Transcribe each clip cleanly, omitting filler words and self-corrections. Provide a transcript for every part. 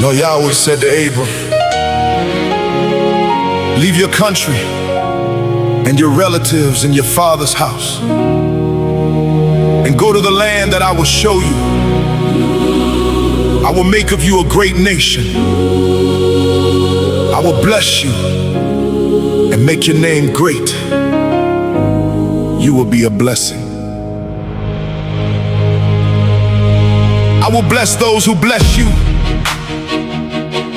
No, Yahweh said to Abram, leave your country and your relatives and your father's house and go to the land that I will show you. I will make of you a great nation. I will bless you and make your name great. You will be a blessing. I will bless those who bless you,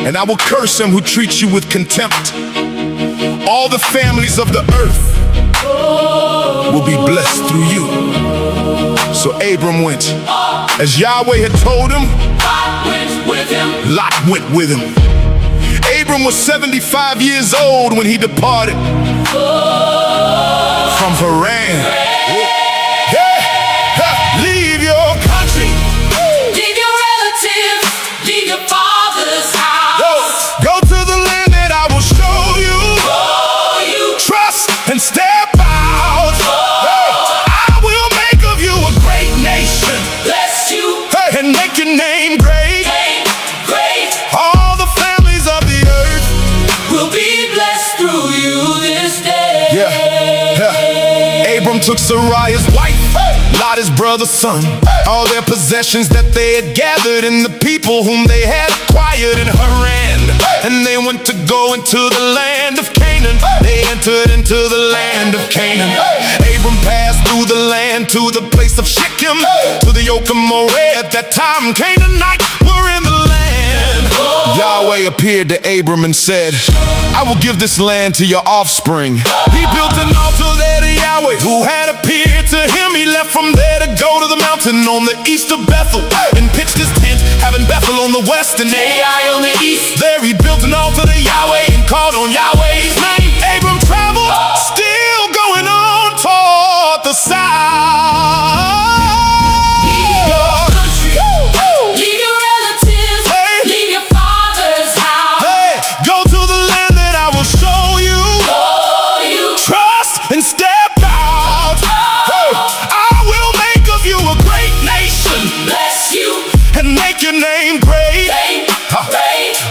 and I will curse them who treat you with contempt. All the families of the earth will be blessed through you. So Abram went as Yahweh had told him. Lot went with him. Abram was 75 years old when he departed from Haran. Leave your country, leave your relatives, leave your father's house. Go to the land that I will show you. Trust and step out. I will make of you a great nation. Bless you and make your name great. Great. All the families of the earth will be blessed through you this day. Abram took Sarai's wife, Lot his brother's son, all their possessions that they had gathered, and the people whom they had acquired in Haran. And they went to go into the land of Canaan. They entered into the land of Canaan. Abram passed through the land to the place of Shechem, to the oak of Moreh. At that time Canaanites were in the land. Yahweh appeared to Abram and said, I will give this land to your offspring. He built an altar there to Yahweh, who had appeared to him. He left from there to go to the mountain on the east of Bethel, and pitched his tent, having Bethel on the west and Ai on the east. There he built an altar to Yahweh and called on Yahweh's name. Abram traveled, still going on toward the south. And step out. I will make of you a great nation. Bless you and make your name great.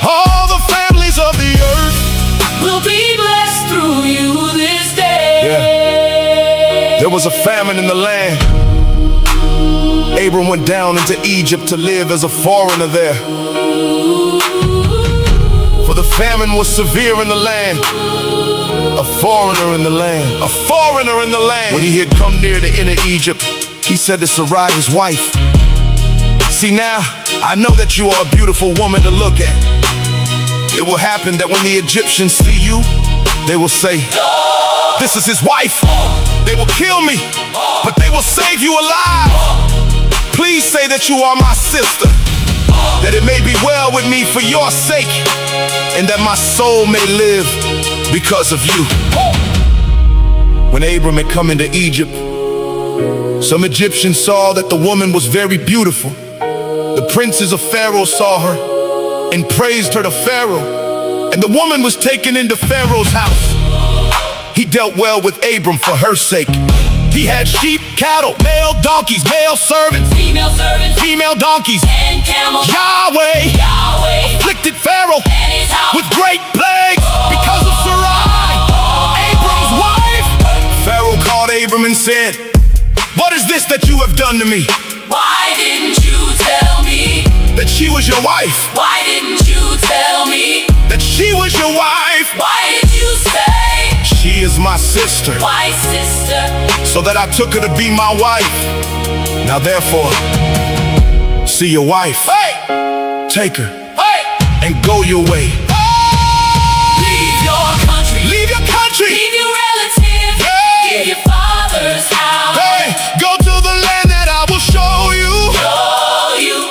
All the families of the earth will be blessed through you this day. There was a famine in the land. Abram went down into Egypt to live as a foreigner there, for the famine was severe in the land. A foreigner in the land, a foreigner in the land. When he had come near to enter Egypt, he said to Sarai his wife, see now, I know that you are a beautiful woman to look at. It will happen that when the Egyptians see you, they will say, this is his wife. They will kill me, but they will save you alive. Please say that you are my sister, that it may be well with me for your sake, and that my soul may live because of you. When Abram had come into Egypt, some Egyptians saw that the woman was very beautiful. The princes of Pharaoh saw her and praised her to Pharaoh, and the woman was taken into Pharaoh's house. He dealt well with Abram for her sake. He had sheep, cattle, male donkeys, male servants, female donkeys, and camels. Yahweh afflicted Pharaoh with great plagues because of Sarai, Abram's wife. Pharaoh called Abram and said, what is this that you have done to me? Why didn't you tell me that she was your wife? Why didn't you tell me that she was your wife? Why did you say she is my sister? Why sister? So that I took her to be my wife. Now therefore, see your wife. Take her and go your way. Leave your country. Leave your country. Leave your relatives. Leave your father's house. Go to the land that I will show you.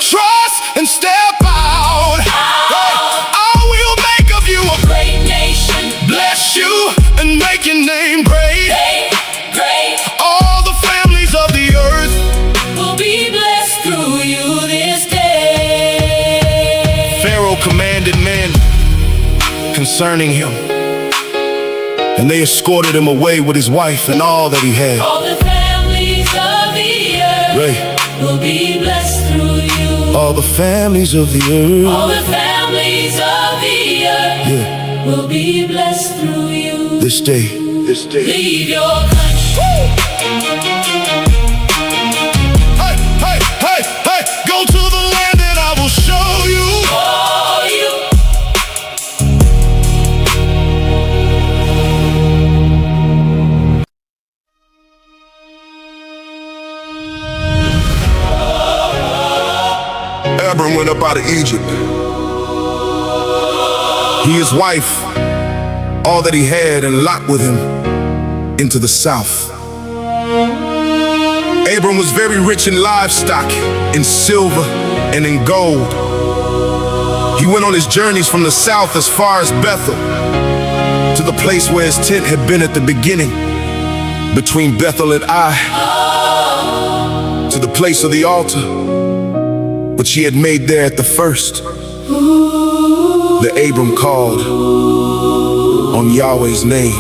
Trust and step out. I will make of you a great nation. Bless you and make your name great. All the families of the earth will be blessed through you this day. Pharaoh commanded men concerning him, and they escorted him away with his wife and all that he had. All the families of the earth will be blessed through you. All the families of the earth. All the families families of the earth will be blessed through you. This day. Leave your country. Hey, go to the land that I will show you. Abram went up out of Egypt. He, his wife, all that he had, and Lot with him, into the south. Abram was very rich in livestock, in silver, and in gold. He went on his journeys from the south as far as Bethel, to the place where his tent had been at the beginning, between Bethel and Ai, to the place of the altar, which he had made there at the first. The Abram called on Yahweh's name.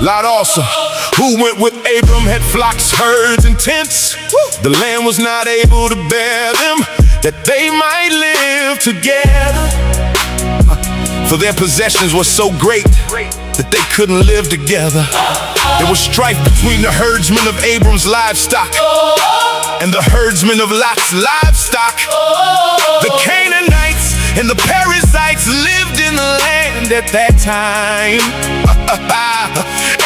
Lot also, who went with Abram, had flocks, herds, and tents. The land was not able to bear them, that they might live together. For their possessions were so great that they couldn't live together. There was strife between the herdsmen of Abram's livestock and the herdsmen of Lot's livestock. The Canaanites and the Perizzites lived in the land at that time.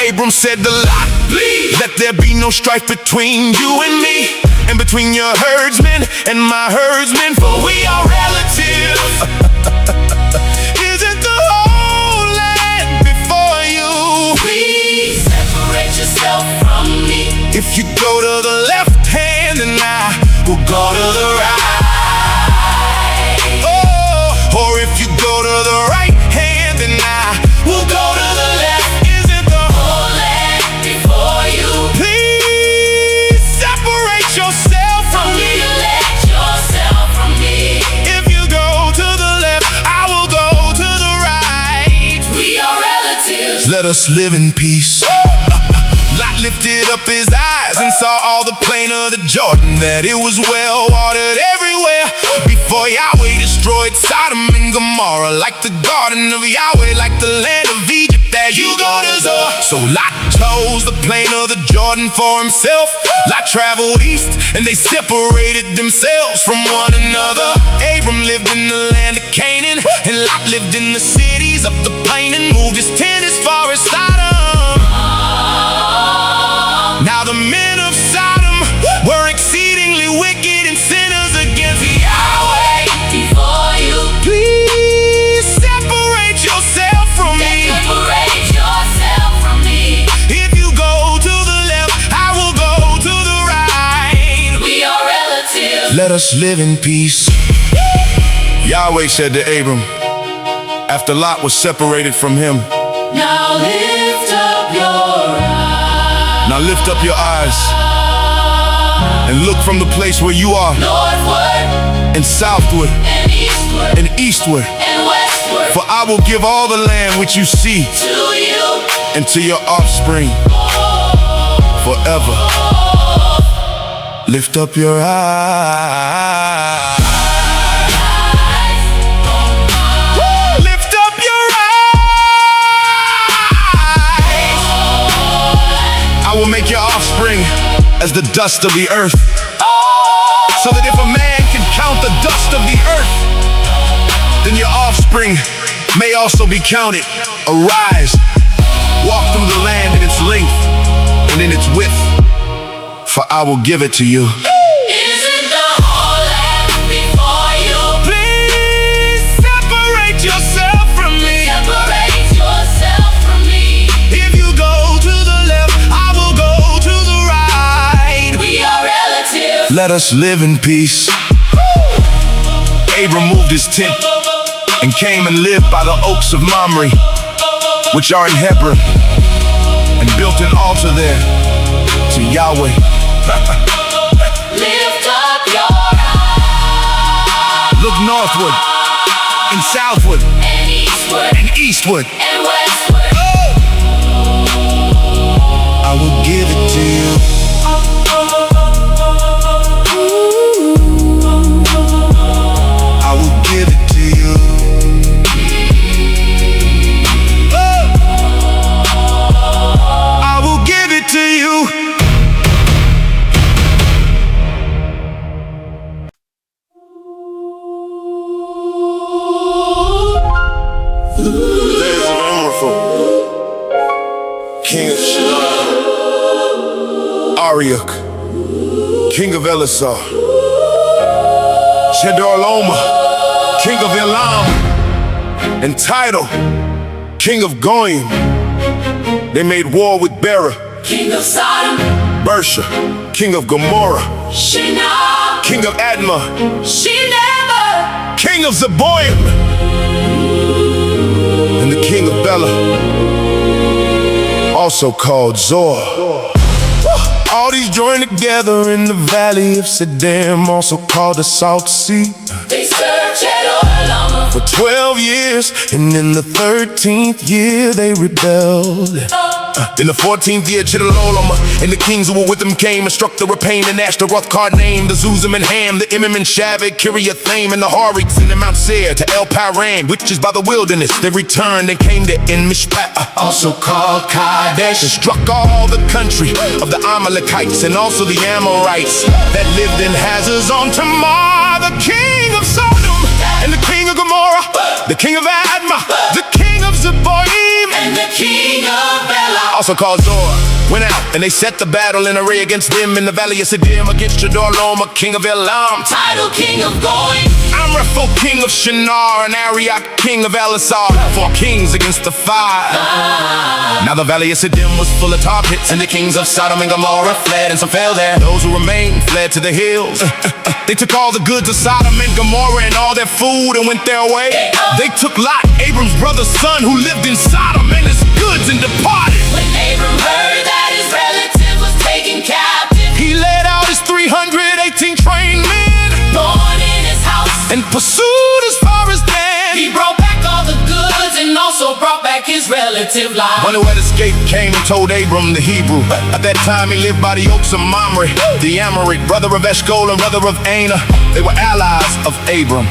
Abram said to Lot, "Please, let there be no strife between you and me, and between your herdsmen and my herdsmen, for we are relatives." Isn't the whole land before you? Please separate yourself from me. If you go to the left hand, and I will go to the right. Oh, or if you go to the right hand, and I will go to the left. Isn't the whole land before you? Please separate yourself from me. Let yourself from me. If you go to the left, I will go to the right. We are relatives. Let us live in peace. Lot lifted up his eyes and saw all the plain of the Jordan, that it was well watered everywhere, before Yahweh destroyed Sodom and Gomorrah, like the garden of Yahweh, like the land of Egypt that you go to Zoar. So Lot chose the plain of the Jordan for himself. Lot traveled east, and they separated themselves from one another. Abram lived in the land of Canaan, and Lot lived in the cities up the plain, and moved his tent as far as Sodom. Now the men of Sodom were exceedingly wicked and sinners against Yahweh. Before you, please separate yourself from me. Separate yourself from me. If you go to the left, I will go to the right. We are relatives. Let us live in peace. Yahweh said to Abram, after Lot was separated from him, "Now lift up your eyes. Now lift up your eyes and look from the place where you are, northward and southward and eastward, and westward. For I will give all the land which you see to you and to your offspring forever." Lift up your eyes. Lift up your eyes. I will make your offspring as the dust of the earth, so that if a man can count the dust of the earth, then your offspring may also be counted. Arise, walk through the land in its length and in its width, for I will give it to you. Isn't the whole land before you? Please separate yourself from me. Separate yourself from me. If you go to the left, I will go to the right. We are relatives. Let us live in peace. Abram moved his tent and came and lived by the oaks of Mamre, which are in Hebron, and built an altar there to Yahweh. Lift up your eyes. Look northward and southward and eastward and westward. I will give it to you. king of Shinar. Ariuk, king of Esau. Chedorlaomer, king of Elam. And Tidal, king of Goyim. They made war with Bera, king of Sodom. Bersha, king of Gomorrah. Shinar, king of Admah. Shinar, king of Zeboim. And the king of Bela, also called Zor. All these joined together in the valley of Sodom, also called the Salt Sea. They served Chedorlaomer For 12 years, and in the 13th year they rebelled. In the 14th year, Chedorlaomer and the kings who were with him came and struck the Rephaim and Ashtaroth, Karnaim, the Zuzim and Ham, the Imim and Shaveh, Kiriathaim, and the Horites, and the Mount Seir to El Paran, which is by the wilderness. They returned and came to En Mishpat, also called Kadesh, and struck all the country of the Amalekites and also the Amorites that lived in Hazaz on Tamar, the king of Sodom, and the king of Gomorrah, the king of Admah, the king of Zeboim, and the king of Bela, also called Zor, went out and they set the battle in array against them in the valley of Sodom, against Chedorlaomer, king of Elam, Tidal, king of Goyim, Amraphel, king of Shinar, and Ariuk, king of Esau, 4 kings against the 5. Now the valley of Sodom was full of tar pits, and the kings of Sodom and Gomorrah fled, and some fell there. Those who remained fled to the hills. They took all the goods of Sodom and Gomorrah and all their food and went their way. They took Lot, Abram's brother's son, who lived in Sodom, and his goods, and departed. When Abram heard that his relative was taken captive, He led out his 318 trained men born in his house, and pursued as far as Dan. he brought back all the goods and also brought back his relative Lot. One who had escaped came and told Abram the Hebrew. At that time he lived by the oaks of Mamre, the Amorite, brother of Eshcol and brother of Anah. They were allies of Abram.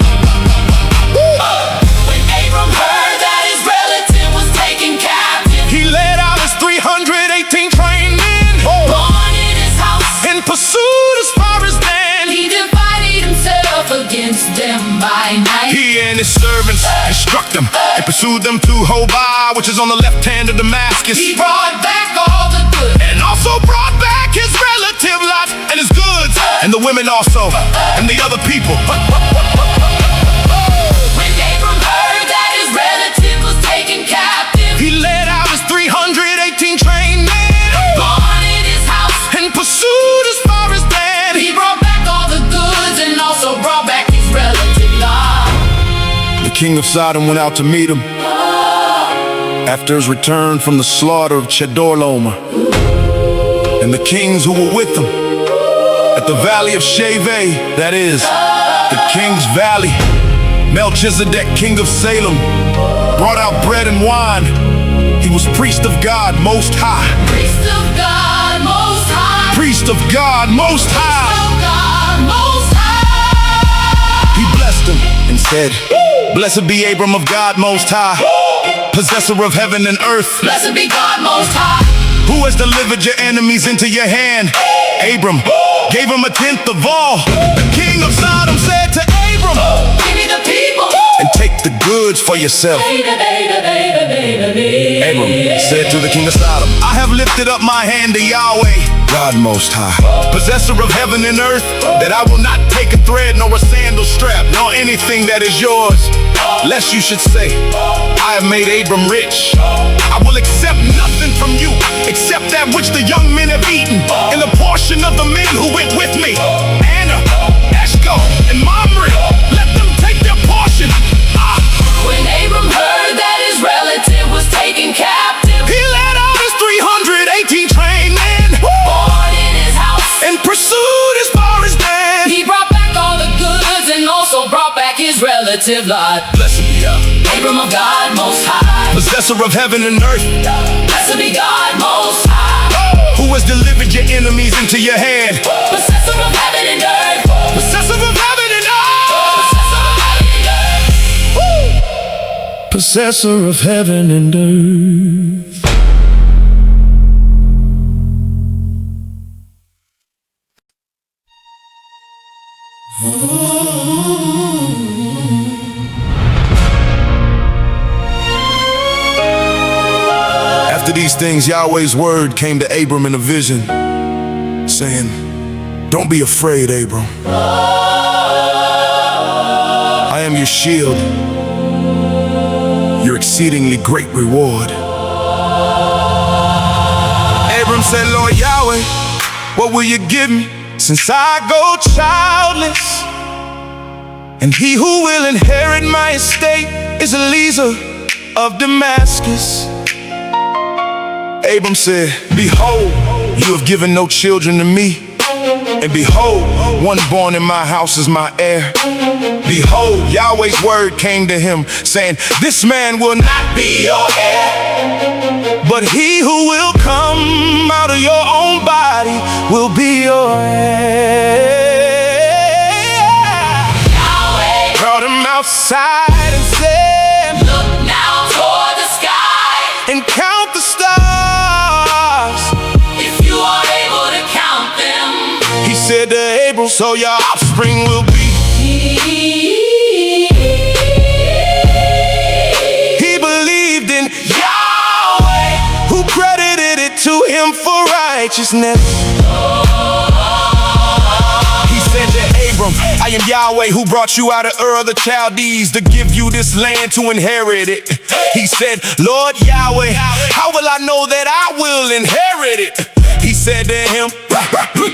When Abram heard that his relative was taken captive, He led out his 318 trained men born in his house, and pursued as far as Dan. he divided himself against them by night. He and his servants struck them and pursued them to Hobah, which is on the left hand of Damascus. He brought back all the goods And also brought back his relative Lot and his goods, and the women also, and the other people. When Abram heard that his relative was taken captive, He led out his 318 trained men born in his house, and pursued as far as Dan. he brought back all the goods and also brought back his relative Lot. The king of Sodom went out to meet him after his return from the slaughter of Chedorlaomer, and the kings who were with him at the valley of Shaveh, that is, the king's valley. Melchizedek, king of Salem, brought out bread and wine. He was priest of God Most High. Priest of God Most High, Priest of God Most High. of God Most High. He blessed him and said, Blessed be Abram of God Most High, possessor of heaven and earth, Blessed be God Most High, who has delivered your enemies into your hand. Abram gave him 1/10 of all. The king of Sodom said to Abram, give me the people. and take the goods for yourself. Abram said to the king of Sodom, I have lifted up my hand to Yahweh, God Most High, possessor of heaven and earth, that I will not take a thread nor a sandal strap, nor anything that is yours, lest you should say, I have made Abram rich. I will accept nothing from you except that which the young men have eaten, and the portion of the men who went with me, Anna, Eshcol, and Mamre. Let them take their portion. When Abram heard that his relative was taken captive, He led out his 318 trained men born in his house, and pursued as far as Dan. he brought back all the goods and also brought back his relative Lot. Blessed be Yahweh, Abram of God Most High, possessor of heaven and earth, blessed be God Most High, who has delivered your enemies into your hand. possessor of heaven and earth, Possessor of heaven and earth. possessor of heaven and earth. Possessor of heaven and earth. After these things, Yahweh's word came to Abram in a vision, saying, "Don't be afraid, Abram. I am your shield, your exceedingly great reward." Abram said, "Lord Yahweh, what will you give me, since I go childless? And he who will inherit my estate is Eliezer of Damascus." Abram said, "Behold, you have given no children to me, and behold, one born in my house is my heir." Behold, Yahweh's word came to him, saying, "This man will not be your heir, but he who will come out of your own body will be your heir." Yahweh brought him outside and said, "Look now toward the sky and count the stars, if you are able to count them." He said to Abram, "So your offspring will be." He believed in Yahweh, who credited it to him for righteousness. He said to Abram, "I am Yahweh who brought you out of Ur of the Chaldees to give you this land to inherit it." He said, "Lord Yahweh, how will I know that I will inherit it?" He said to him,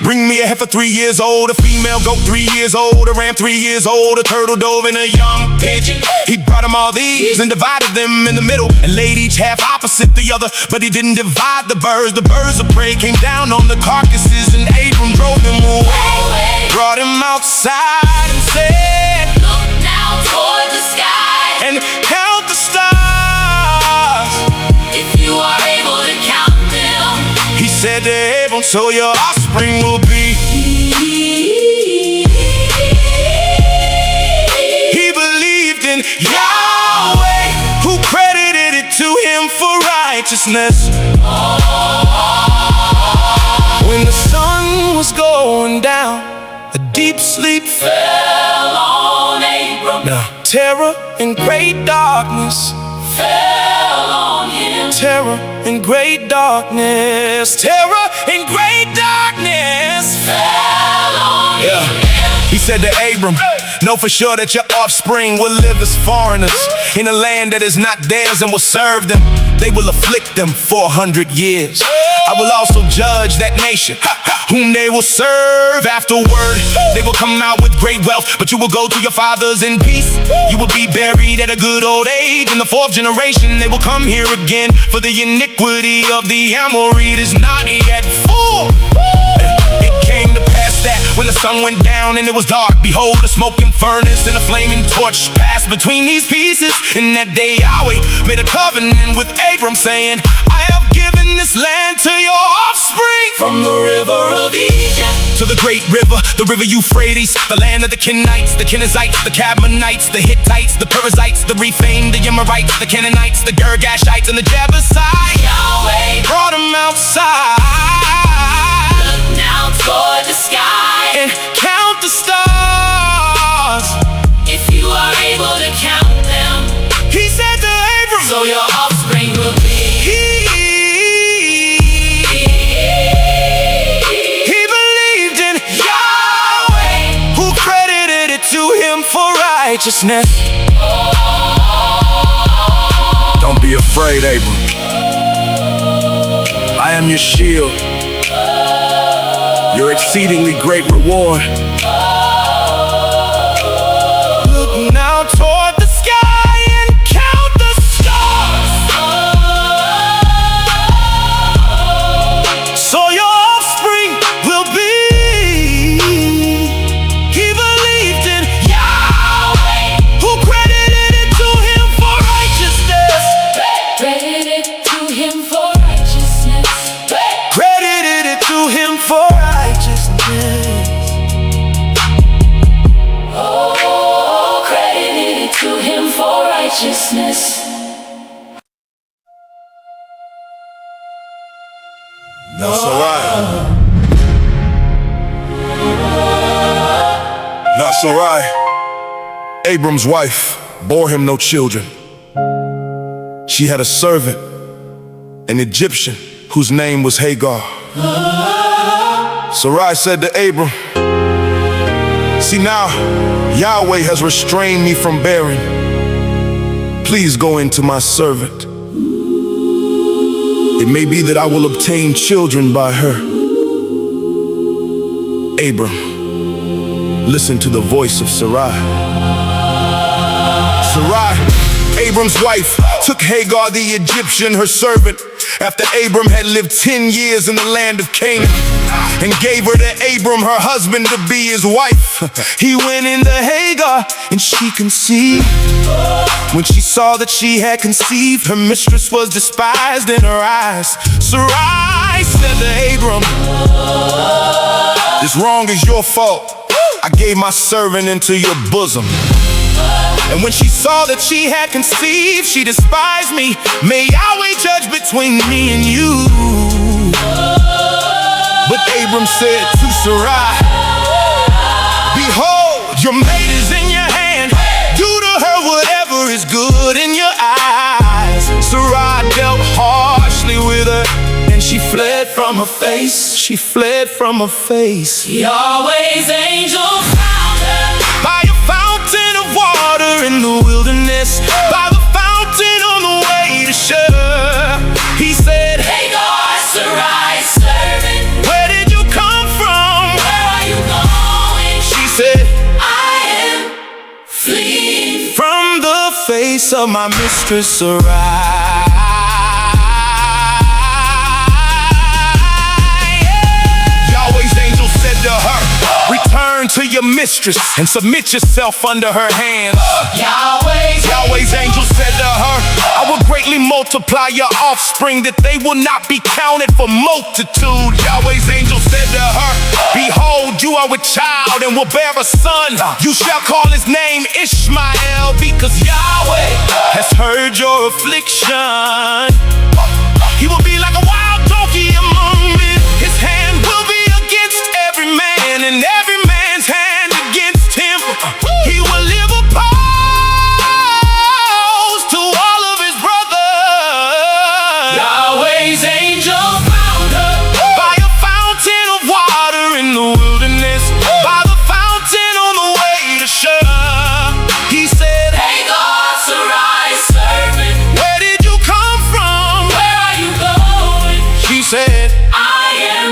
"Bring me a heifer 3 years old, a female goat 3 years old, a ram 3 years old, a turtle dove, and a young pigeon." He brought him all these and divided them in the middle, and laid each half opposite the other, but he didn't divide the birds. The birds of prey came down on the carcasses, and Abram drove them away. Brought him outside and said, "Look now toward the sky and count the stars, if you are able to count them." He said to Abram, "So your offspring will be." He believed in Yahweh, who credited it to him for righteousness. When the sun was going down, a deep sleep fell on Abram. Now terror and great darkness fell on him. Terror and great darkness, terror and great darkness fell on him. He said to Abram, "Know for sure that your offspring will live as foreigners in a land that is not theirs, and will serve them. They will afflict them 400 years. I will also judge that nation, whom they will serve afterward. They will come out with great wealth, but you will go to your fathers in peace. You will be buried at a good old age. In the 4th generation they will come here again, for the iniquity of the Amorite is not yet full." It came to pass that when the sun went down and it was dark, behold, a smoking furnace and a flaming torch passed between these pieces. In that day Yahweh made a covenant with Abram, saying, "I have given this land to your offspring, from the river of Egypt to the great river, the river Euphrates, the land of the Kenites, the Kenizzites, the Cadmonites, the Hittites, the Perizzites, the Rephaim, the Amorites, the Canaanites, the Girgashites, and the Jebusites." Yahweh brought them outside. Look now toward the sky and count the stars, if you are able to count them. He said to Abram, "So your offspring will be." He believed in Yahweh, who credited it to him for righteousness. Don't be afraid, Abram. I am your shield, your exceedingly great reward. Look now toward the sky and count the stars, so your offspring will be. He believed in Yahweh, who credited it to him for righteousness. Credited to him for righteousness. Credited it to him for righteousness. Oh, credited to him for righteousness. That's alright. That's alright. Abram's wife bore him no children. She had a servant, an Egyptian whose name was Hagar. Sarai said to Abram, "See now, Yahweh has restrained me from bearing. Please go into my servant. It may be that I will obtain children by her." Abram listened to the voice of Sarai. Sarai, Abram's wife, took Hagar the Egyptian, her servant, after Abram had lived 10 years in the land of Canaan, and gave her to Abram, her husband, to be his wife. He went into Hagar, and she conceived. When she saw that she had conceived, her mistress was despised in her eyes. Sarai said to Abram, "This wrong is your fault. I gave my servant into your bosom. And when she saw that she had conceived, she despised me. May Yahweh judge between me and you." But Abram said to Sarai, "Behold, your maid is in your hand. Do to her whatever is good in your eyes." Sarai dealt harshly with her, and she fled from her face. She fled from her face. Yahweh's angel found her By a fountain of water in the wilderness, by the fountain on the way to Shur. He said, Hagar, Sarai's servant. "Where did you come from?" Where are you going? She said, I am fleeing. "From the face of my mistress Sarai." Yahweh's angel said to her, "Return to your mistress and submit yourself under her hands." Yahweh's angel said to her, "I will greatly multiply your offspring, that they will not be counted for multitude." Yahweh's angel said to her, "Behold, you are with child and will bear a son. You shall call his name Ishmael, because Yahweh has heard your affliction. He will be like a wild donkey among men. His hand will be against every man, and every man's hand against him. He will live opposed to all of his brothers." Yahweh's angel found her By a fountain of water in the wilderness, by the fountain on the way to Shur. He said, Hagar, Sarai's servant. "Where did you come from?" Where are you going? She said, I am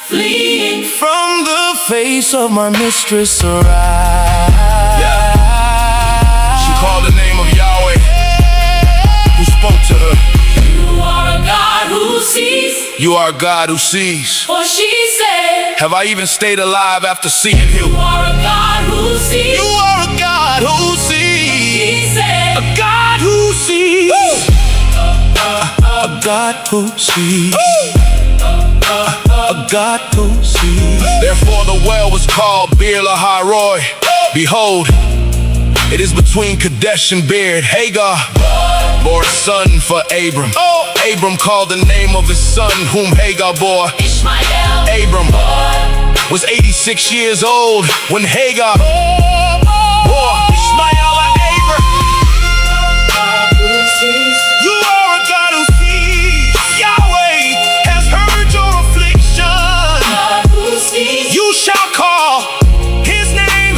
fleeing. "From the face of my mistress Sarai." She called the name of Yahweh, who spoke to her. You are a God who sees. "You are a God who sees. For she said, Have I even stayed alive after seeing you?" You are a God who sees. You are a God who sees. She said, A God who sees. A God who sees. A God who sees. Therefore the well was called Beer Lahai Roy. Behold, it is between Kadesh and Beer. Hagar bore a son for Abram. Abram called the name of his son whom Hagar bore Ishmael. Abram was 86 years old when Hagar bore Ishmael or Abram. You are a God who sees. Yahweh has heard your affliction. God who sees. You shall call his name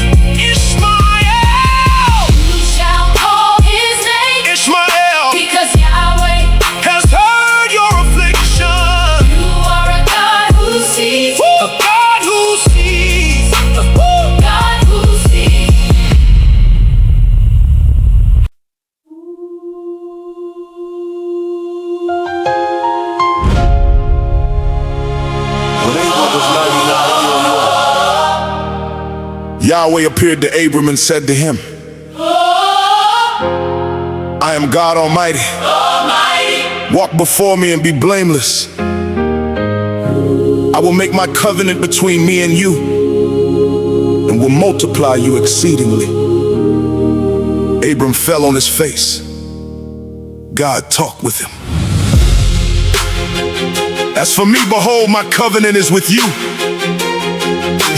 Ishmael. You shall call his name. Ishmael Because Yahweh, has heard your affliction. you are a God who sees. A God who sees. God who sees. Yahweh appeared to Abram and said to him, "I am God Almighty. Walk before me and be blameless. I will make my covenant between me and you, and will multiply you exceedingly." Abram fell on his face. God talked with him. "As for me, behold, my covenant is with you.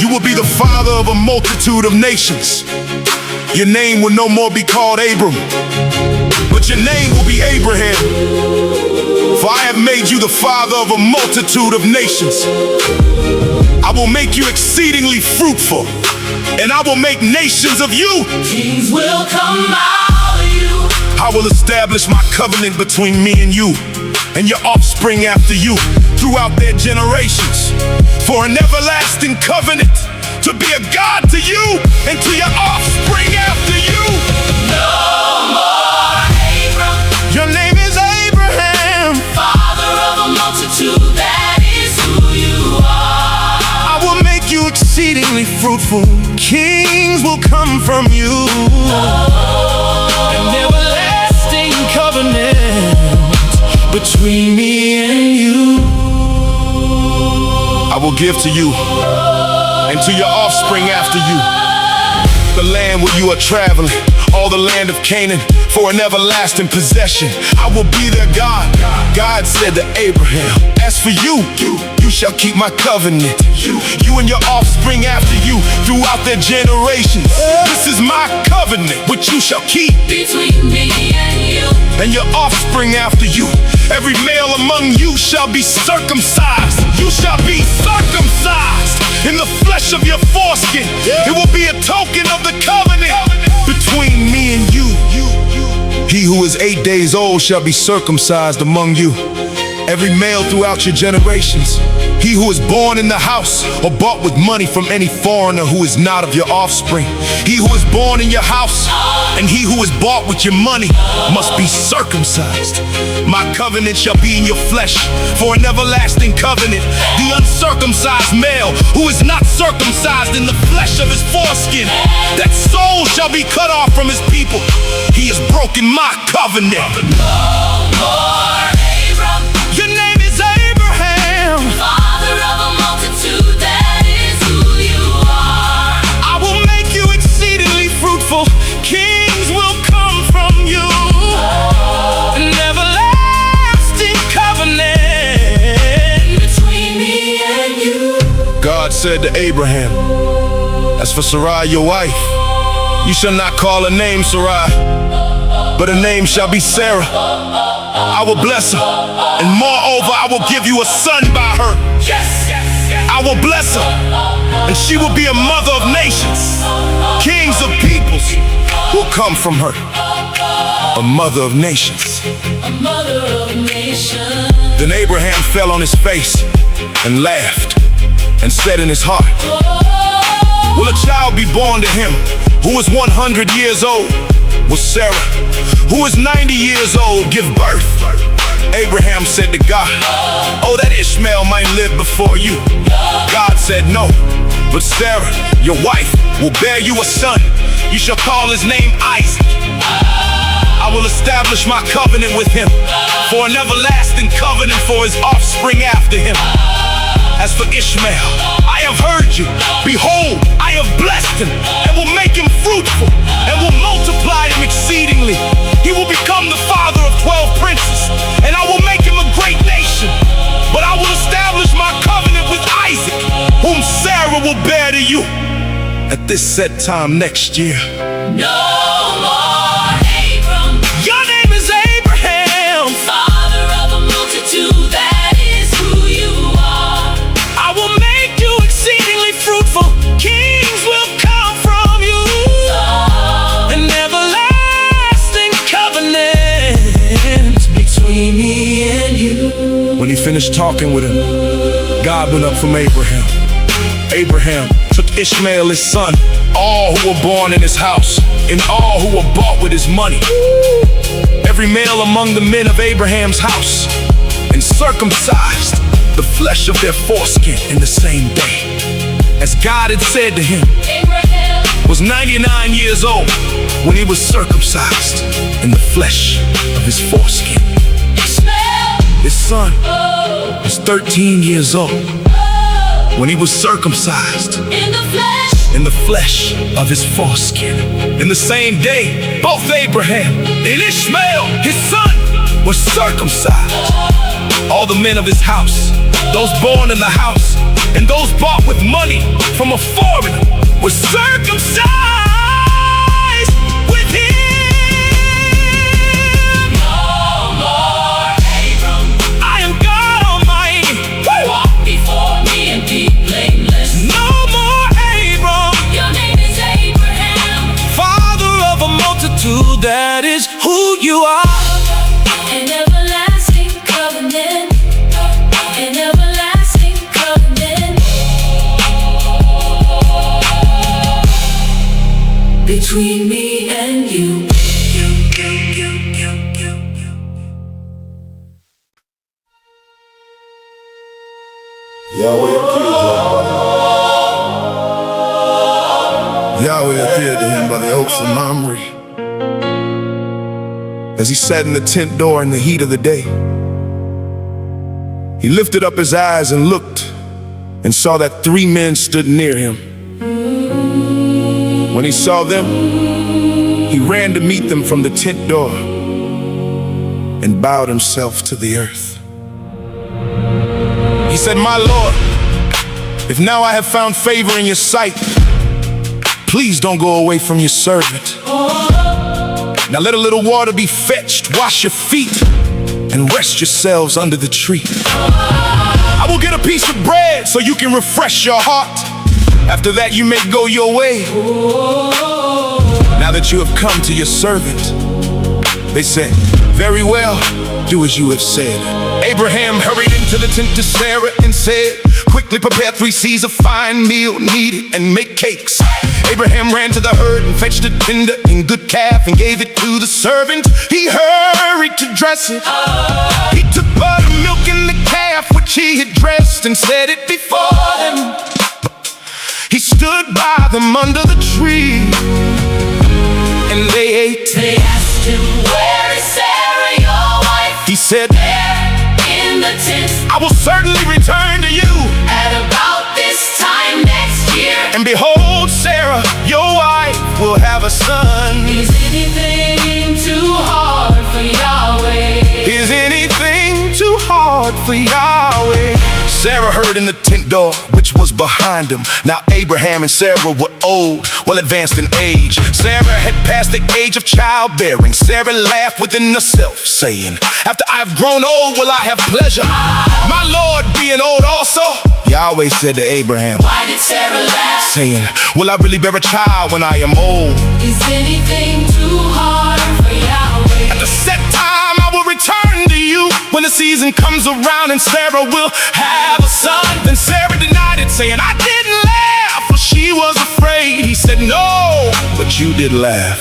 You will be the father of a multitude of nations. Your name will no more be called Abram, but your name will be Abraham. For I have have made you the father of a multitude of nations. I will make you exceedingly fruitful, and I will make nations of you. Kings will come out of you. I will establish my covenant between me and you, and your offspring after you, throughout their generations, for an everlasting covenant, to be a God to you and to your offspring after you. No more Abram. Your name is Abraham. Father of a multitude, that is who you are. I will make you exceedingly fruitful. Kings will come from you. An everlasting covenant between me and you. I will give to you and to your offspring after you the land where you are traveling, all the land of Canaan, for an everlasting possession. I will be their God. God said to Abraham, as for you, you shall keep my covenant, you and your offspring after you, throughout their generations. This is my covenant, which you shall keep Between me and you. and your offspring after you. Every male among you shall be circumcised. You shall be circumcised in the flesh of your foreskin. It will be a token of the covenant between me and you. He who is 8 days old shall be circumcised among you, every male throughout your generations. He who is born in the house or bought with money from any foreigner who is not of your offspring. He who is born in your house and he who is bought with your money must be circumcised. My covenant shall be in your flesh for an everlasting covenant. The uncircumcised male who is not circumcised in the flesh of his foreskin, that soul shall be cut off from his people. He has broken my covenant. No more Abram. Your name is Abraham. Father of a multitude, that is who you are. I will make you exceedingly fruitful. Kings will come from you. An everlasting covenant Between me and you. God said to Abraham, as for Sarai your wife, you shall not call her name Sarai, but her name shall be Sarah. I will bless her, and moreover I will give you a son by her. I will bless her, and she will be a mother of nations. Kings of peoples will come from her. A mother of nations. A mother of nations. Then Abraham fell on his face and laughed, and said in his heart, will a child be born to him who is 100 years old? Will Sarah, who is 90 years old, give birth? Abraham said to God, oh, that Ishmael might live before you. God said no, but Sarah, your wife, will bear you a son. You shall call his name Isaac. I will establish my covenant with him for an everlasting covenant for his offspring after him. As for Ishmael, I have heard you. Behold, I have blessed him, and will make him fruitful, and will multiply him exceedingly. He will become the father of 12 princes, and I will make him a great nation. But I will establish my covenant with Isaac, whom Sarah will bear to you at this set time next year. No more Abram. Your name is Abraham. Father of a multitude, that is who you are. I will make you exceedingly fruitful. Kings will come from you. An everlasting covenant between me and you. When he finished talking with him, God went up from Abraham. Abraham took Ishmael his son, all who were born in his house, and all who were bought with his money, every male among the men of Abraham's house, and circumcised the flesh of their foreskin in the same day, as God had said to him. Abraham Was 99 years old when he was circumcised in the flesh of his foreskin. Ishmael, His son was 13 years old when he was circumcised in the flesh of his foreskin. In the same day, both Abraham and Ishmael, his son, were circumcised. All the men of his house, those born in the house, and those bought with money from a foreigner, were circumcised with him. No more Abram. I am Yahweh appeared to him by the oaks of Mamre as he sat in the tent door in the heat of the day. He lifted up his eyes and looked and saw that 3 men stood near him. When he saw them, he ran to meet them from the tent door and bowed himself to the earth. He said, "My Lord, if now I have found favor in your sight, please don't go away from your servant. Now let a little water be fetched, wash your feet, and rest yourselves under the tree. I will get a piece of bread so you can refresh your heart. After that you may go your way. Now that you have come to your servant." They said, "Very well, do as you have said." Abraham hurried into the tent to Sarah and said, "Quickly prepare 3 seahs of fine meal, knead it and make cakes." Abraham ran to the herd and fetched a tender and good calf and gave it to the servant. He hurried to dress it. He took butter, milk, and the calf which he had dressed and set it before them. He stood by them under the tree, and they ate. They asked him, "Where is Sarah, your wife?" He said, "There in the tent. I will certainly return to you At about this time next year. and behold, Sarah, your wife, will have a son." Is anything too hard for Yahweh? Is anything too hard for Yahweh? Sarah heard in the tent door, which was behind him. Now Abraham and Sarah were old, well advanced in age. Sarah had passed the age of childbearing. Sarah laughed within herself, saying, "After I have grown old, will I have pleasure, my Lord being old also?" Yahweh said to Abraham, Why did Sarah laugh? saying, "Will I really bear a child when I am old? Is anything too hard for Yahweh? At the set time I will return to you when the season comes around and Sarah will have a son." Then Sarah denied it, saying, "I didn't laugh," for she was afraid. He said, "No, but you did laugh."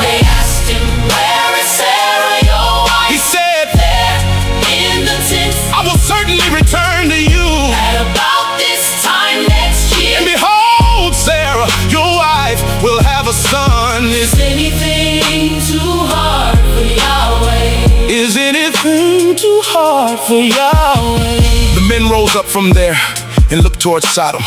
They asked him, "Where is Sarah, your wife?" He said, "There in the tent. "I will certainly return to you At about this time next year. and behold, Sarah, your wife, will have a son." Is anything too hard for Yahweh? Is anything too hard for Yahweh? The men rose up from there and looked towards Sodom.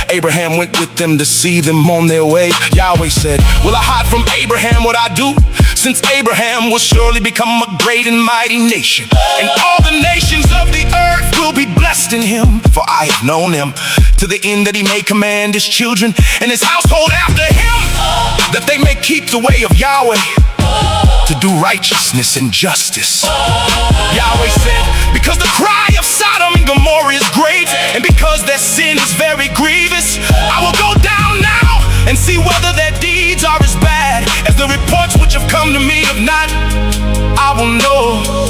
Abraham went with them to see them on their way. Yahweh said, "Will I hide from Abraham what I do? Since Abraham will surely become a great and mighty nation, and all the nations of the earth will be blessed in him. For I have known him, to the end that he may command his children and his household after him, that they may keep the way of Yahweh, to do righteousness and justice." Yahweh said, "Because the cry of Sodom and Gomorrah is great, and because their sin is very grievous, I will go down now and see whether their deeds are as bad as the reports which have come to me. If not, I will know."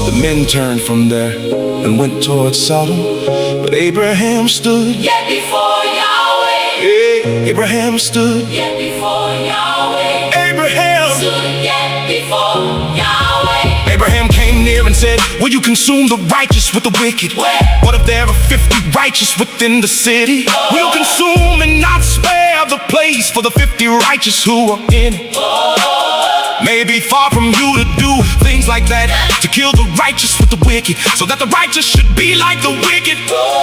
The men turned from there and went towards Sodom, but Abraham stood. Yet before Yahweh. Abraham stood. Yet before Yahweh. Abraham Stood yet before Yahweh. Abraham came near and said, "Will you consume the righteous with the wicked? Where? What if there are 50 righteous within the city? Will you consume and not spare the place for the 50 righteous who are in it? May be far from you to do things like that, to kill the righteous with the wicked, so that the righteous should be like the wicked.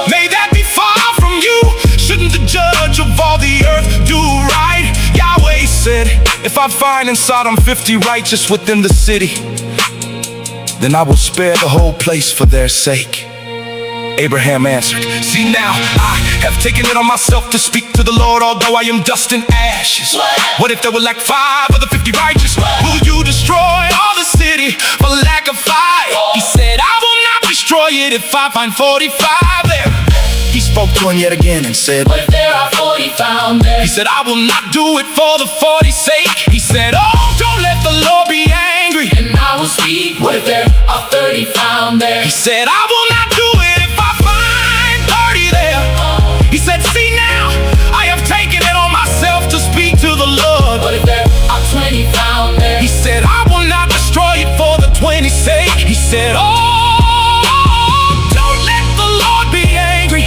May that be far from you. Shouldn't the judge of all the earth do right?" Yahweh said, "If I find in Sodom 50 righteous within the city, then I will spare the whole place for their sake." Abraham answered, "See now, I have taken it on myself to speak to the Lord, although I am dust and ashes. What if there were like 5 of the 50 righteous? Will you destroy all the city for lack of fire?" He said, "I will not destroy it if I find 45 there." He spoke to him yet again and said, What if there are 40 found there? He said, "I will not do it for the 40's sake." He said, "Oh, don't let the Lord be angry." And I will speak. What if there are 30 found there? He said, "I will not do it if I find 30 there." He said, "See now, I have taken it on myself to speak to the Lord." What if there are 20 found there? He said, "I will not destroy it for the 20's sake." He said, "Oh, don't let the Lord be angry."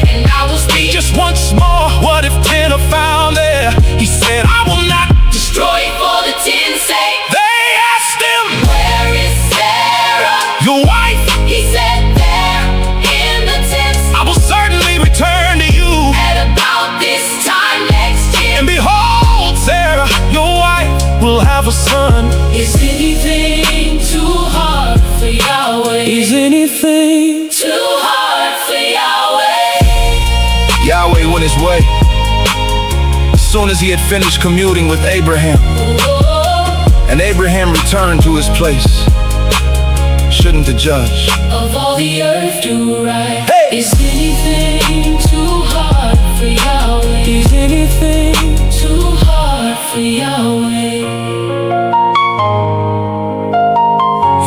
too hard for Yahweh. Yahweh went his way. As soon as he had finished commuting with Abraham, and Abraham returned to his place. Shouldn't the judge Of all the earth do right. Hey! Is anything too hard for Yahweh? Is anything too hard for Yahweh?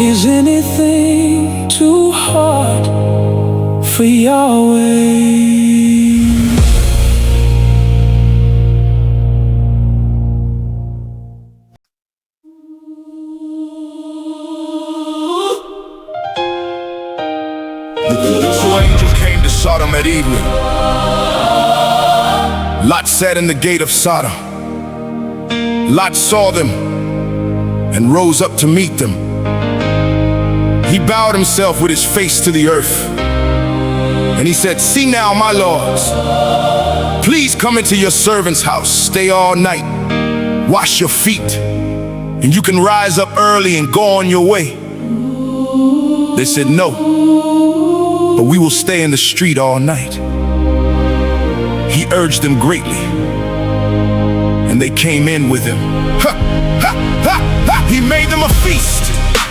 Is anything too hard for Yahweh? The two angels came to Sodom at evening. Lot sat in the gate of Sodom. Lot saw them and rose up to meet them. He bowed himself with his face to the earth, and he said, "See now, my lords, please come into your servant's house, stay all night, wash your feet, and you can rise up early and go on your way." They said, "No, but we will stay in the street all night." He urged them greatly, and they came in with him. Ha, ha, ha, ha. He made them a feast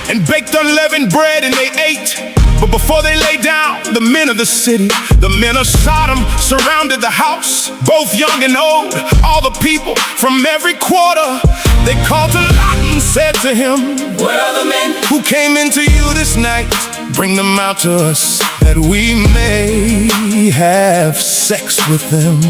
and baked unleavened bread, and they ate. But before they lay down, the men of the city, the men of Sodom, surrounded the house, both young and old, all the people from every quarter. They called to Lot and said to him, Where are the men who came into you this night? Bring them out to us, that we may have sex with them.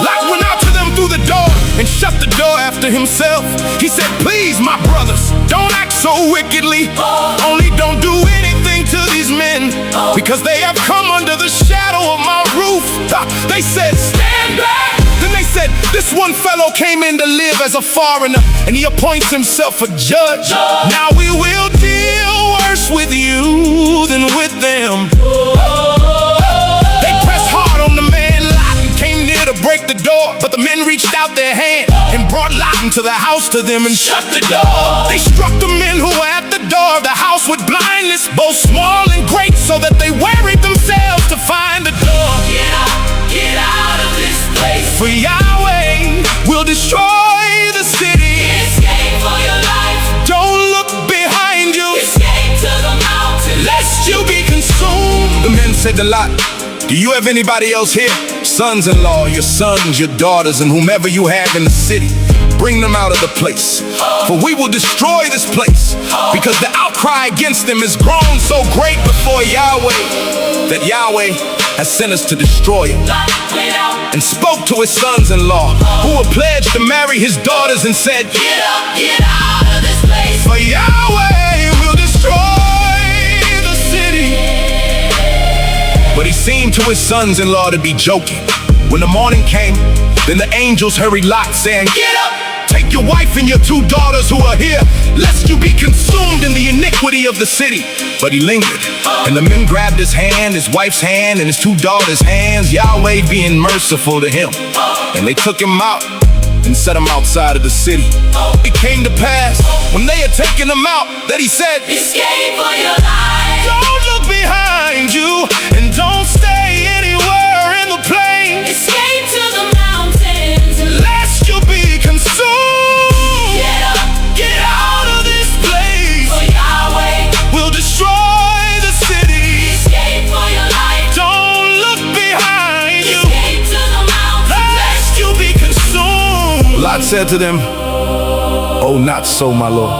Lot went out to them through the door and shut the door after himself. He said, "Please, my brothers, don't act so wickedly. Only don't do anything to these men, because they have come under the shadow of my roof." They said, "Stand back." Then they said, "This one fellow came in to live as a foreigner, and he appoints himself a judge. Now we will deal worse with you than with them." They pressed hard on the man Lot and came near to break the door, but the men reached out their hand and brought Lot into the house to them and shut the door. They struck the men who were at the door of the house with blindness, both small and great, so that they wearied themselves to find the door. Get out of this place. For Yahweh will destroy the city. Escape for your life. Don't look behind you, Escape to the mountain. lest you be consumed. The men said to Lot, "Do you have anybody else here? Sons-in-law, your sons, your daughters, and whomever you have in the city. Bring them out of the place, for we will destroy this place, because the outcry against them has grown so great before Yahweh, that Yahweh has sent us to destroy it." Lot went out. And spoke to his sons-in-law, who were pledged to marry his daughters, and said, Get out of this place. "For Yahweh will destroy the city." But he seemed to his sons-in-law to be joking. When the morning came, then the angels hurried Lot, saying, "Get up, take your wife and your two daughters who are here, lest you be consumed in the iniquity of the city." But he lingered, and the men grabbed his hand, his wife's hand, and his two daughters' hands, Yahweh being merciful to him. And they took him out and set him outside of the city. It came to pass, when they had taken him out, that he said, Escape for your life. "Don't look behind you, and don't stay anywhere in the plain, Escape to the mountains. lest you be consumed." Get up. Get out of this place. For Yahweh. We'll destroy the city. Escape for your life. Don't look behind you, Escape to the mountains. lest you be consumed. Lot said to them, "Oh, not so, my lord.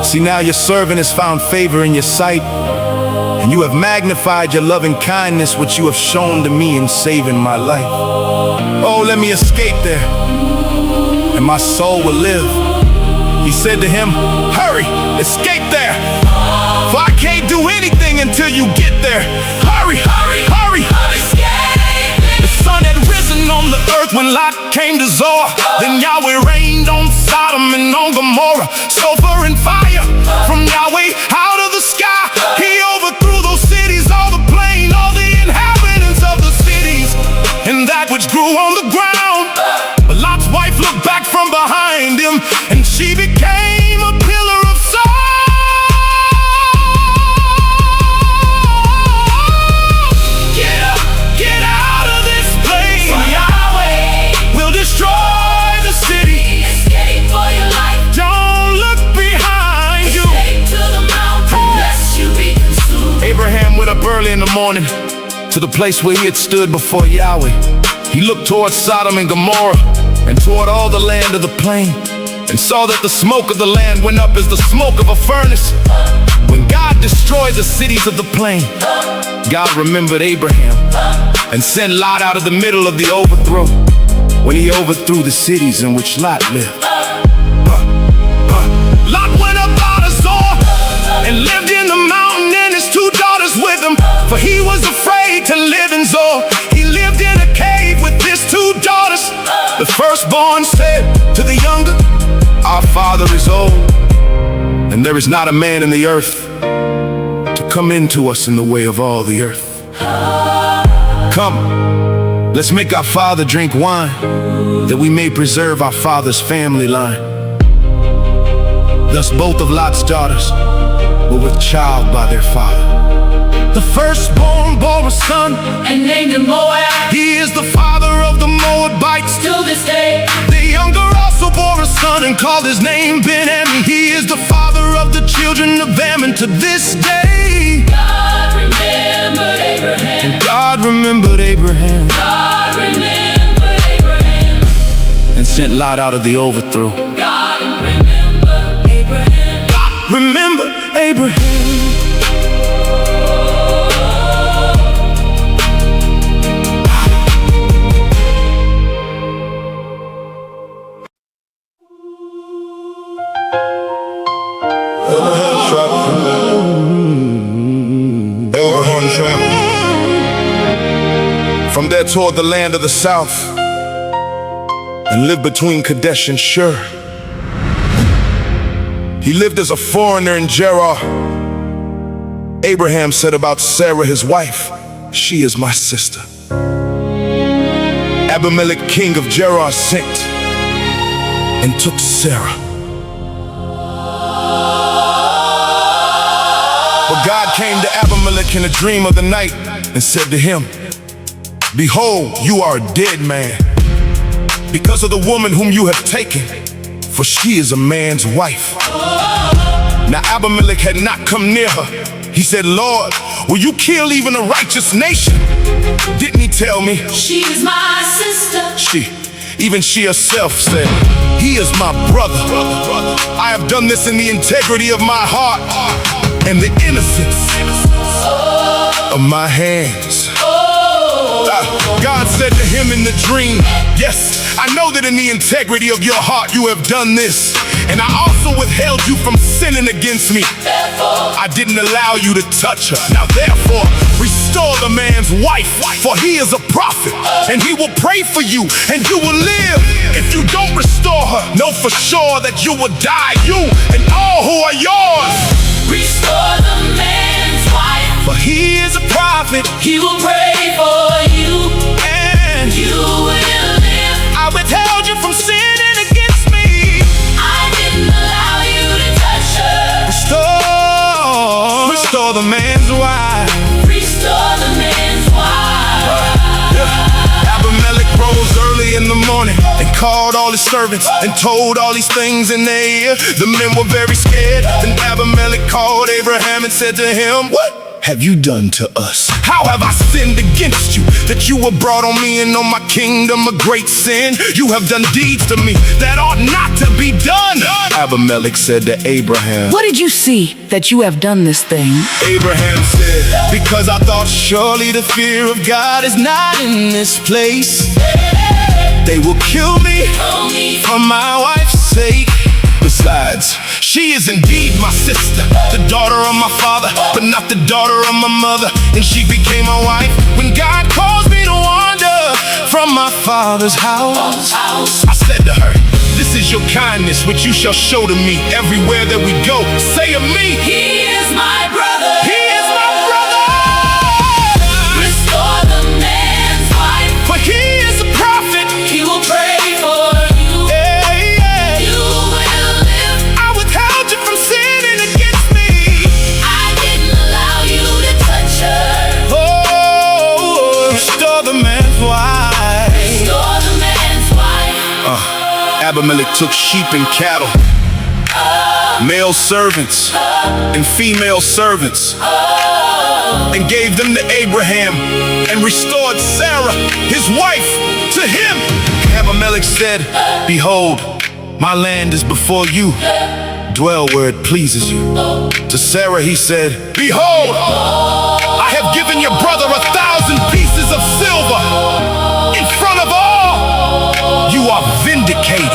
See, now your servant has found favor in your sight, and you have magnified your loving kindness, which you have shown to me in saving my life. Oh, let me escape there, and my soul will live." He said to him, "Hurry, escape there, for I can't do anything until you get there. Hurry, hurry, hurry." The sun had risen on the earth when Lot came to Zoar. Then Yahweh rained on Sodom and on Gomorrah, sulfur and fire from Yahweh out of the sky. He overthrew those cities, all the plain, all the inhabitants of the cities, and that which grew on the ground. But Lot's wife looked back from behind him, and she became a pillar of salt. went up early in the morning to the place where he had stood before Yahweh. He looked toward Sodom and Gomorrah and toward all the land of the plain, and saw that the smoke of the land went up as the smoke of a furnace. When God destroyed the cities of the plain, God remembered Abraham and sent Lot out of the middle of the overthrow when he overthrew the cities in which Lot lived. Lot went up out of Zoar and lived in the mountain, and his 2 daughters with him, for he was afraid to live in Zoar. He lived in a cave with his 2 daughters. The firstborn said to the younger, "Our father is old, and there is not a man in the earth to come into us in the way of all the earth. Come, let's make our father drink wine, that we may preserve our father's family line." Thus both of Lot's daughters were with child by their father. The firstborn bore a son and named him Moab. He is the father of the Moabites Till this day, The younger also bore a son and called his name Ben-Ammi. He is the father of the children of Ammon to this day. God remembered Abraham. And God remembered Abraham God remembered Abraham. and sent Lot out of the overthrow. God remembered Abraham. Remember Abraham. From there toward the land of the south, and lived between Kadesh and Shur. He lived as a foreigner in Gerar. Abraham said about Sarah his wife, "She is my sister." Abimelech king of Gerar sent and took Sarah. But God came to Abimelech in a dream of the night and said to him, "Behold, you are a dead man, because of the woman whom you have taken, for she is a man's wife." Now Abimelech had not come near her. He said, "Lord, will you kill even a righteous nation?" Didn't he tell me? She is my sister. Even she herself said, "He is my brother. I have done this in the integrity of my heart and the innocence of my hands." God said to him in the dream, "Yes, I know that in the integrity of your heart you have done this, and I also withheld you from sinning against me. I didn't allow you to touch her. Now therefore, restore the man's wife, for he is a prophet, and he will pray for you, and you will live. If you don't restore her, know for sure that you will die, you and all who are yours." Restore the man's wife, For he is a prophet, he will pray for you, and you will live. I withheld you from sinning against me. I didn't allow you to touch her. Restore the man's wife. Restore the man's wife. Abimelech rose early in the morning and called all his servants and told all these things in their ear. The men were very scared. Then Abimelech called Abraham and said to him, "What have you done to us? How have I sinned against you, that you were brought on me and on my kingdom a great sin? You have done deeds to me that ought not to be done." Abimelech said to Abraham, What did you see that you have done this thing? Abraham said, "Because I thought surely the fear of God is not in this place. They will kill me for my wife's sake. Besides, she is indeed my sister, the daughter of my father, but not the daughter of my mother, and she became my wife when God caused me to wander from my father's house." I said to her, "This is your kindness which you shall show to me everywhere that we go. Say of me, He is my brother. he is my brother. Restore the man's wife, For he is a prophet." he will pray for you, you will live. I withheld you from sinning against me. I didn't allow you to touch her. Oh, restore the man's wife. Restore the man's wife. Abimelech took sheep and cattle, male servants and female servants, and gave them to Abraham, and restored Sarah, his wife, to him. Abimelech said, "Behold, my land is before you. Dwell where it pleases you." To Sarah he said, "Behold, I have given your brother 1,000 pieces of silver. In front of all, you are vindicated."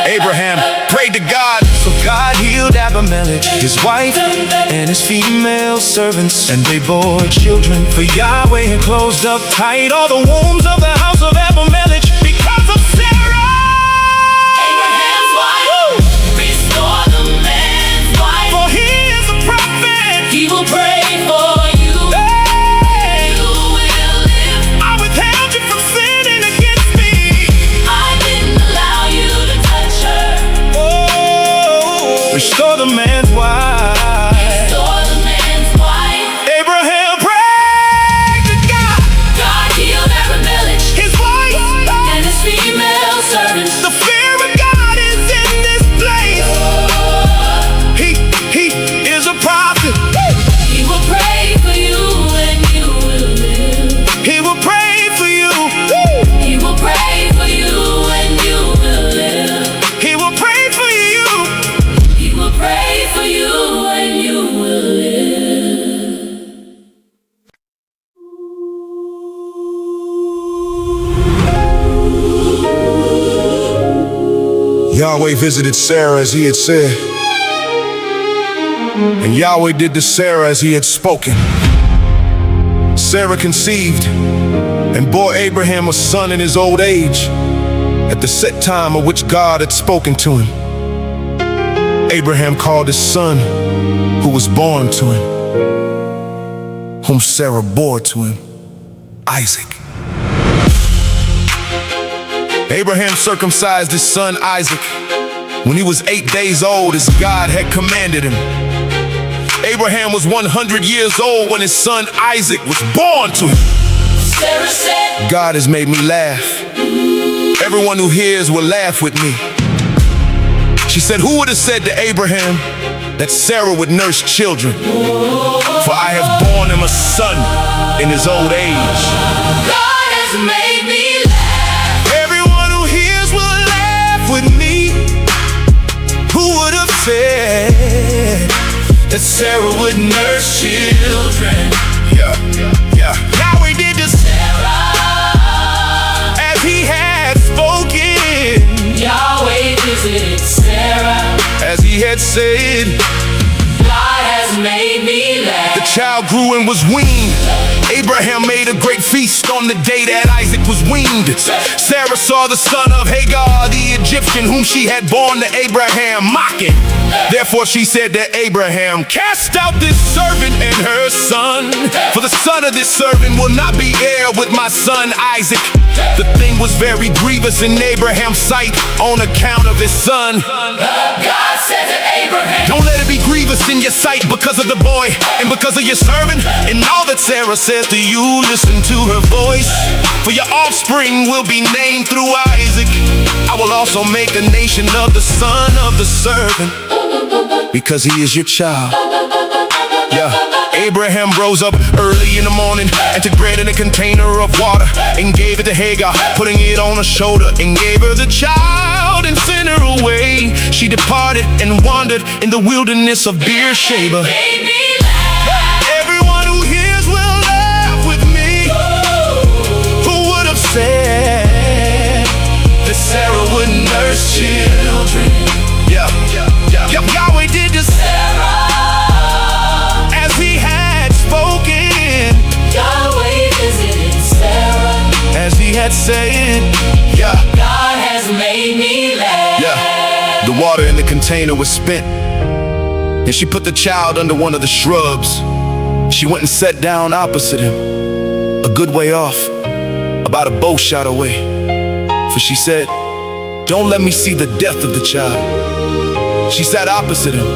Abraham prayed to God, so God healed Abimelech, his wife, and his female servants, and they bore children. For Yahweh had closed up tight all the wombs of the house of Abimelech because of Sarah, Abraham's wife. Restore the man's wife. for he is a prophet. He will pray for you. Hey! You will live. I withheld you from sinning against me. I didn't allow you to touch her. Oh, restore the man's wife. Restore the man's wife. Abraham prayed to God, God healed Abimelech his wife. and his female servants. The fear of God is in this place. He is a prophet. He will pray for you and you will live. He will pray for you. He will pray for you and you will live. He will pray for you. He will pray for you and you will live. Yahweh visited Sarah as he had said, and Yahweh did to Sarah as he had spoken. Sarah conceived and bore Abraham a son in his old age, at the set time of which God had spoken to him. Abraham called his son, who was born to him, whom Sarah bore to him, Isaac. Abraham circumcised his son Isaac when he was 8 days old, as God had commanded him. Abraham was 100 years old when his son Isaac was born to him. Sarah said, God has made me laugh. Everyone who hears will laugh with me. She said, "Who would have said to Abraham that Sarah would nurse children? For I have borne him a son in his old age." God has made me laugh. Everyone who hears will laugh with me. Who would have said that Sarah would nurse children? Yeah. Yahweh did to Sarah as he had spoken, Yahweh visited Sarah. as he had said. God has made me laugh. The child grew and was weaned. Abraham made a great feast on the day that Isaac was weaned. Sarah saw the son of Hagar, the Egyptian, whom she had born to Abraham, mocking. Therefore she said to Abraham, "Cast out this servant and her son, for the son of this servant will not be heir with my son Isaac." The thing was very grievous in Abraham's sight on account of his son. God said to Abraham, Don't let it be grievous in your sight because of the boy and because of your servant. And all that Sarah says to you, listen to her voice. For your offspring will be named through Isaac. I will also make a nation of the son of the servant, because he is your child. Yeah. Abraham rose up early in the morning and took bread in a container of water and gave it to Hagar, putting it on her shoulder, and gave her the child and sent her away. She departed and wandered in the wilderness of Beersheba. made me laugh. Everyone who hears will laugh with me. Who would have said that Sarah would nurse children? Yeah. Yahweh did to Sarah as he had spoken, Yahweh visited Sarah. as he had said. Yeah. God has made me laugh. The water in the container was spent, and she put the child under one of the shrubs. She went and sat down opposite him, a good way off, about a bow shot away. For she said, "Don't let me see the death of the child." She sat opposite him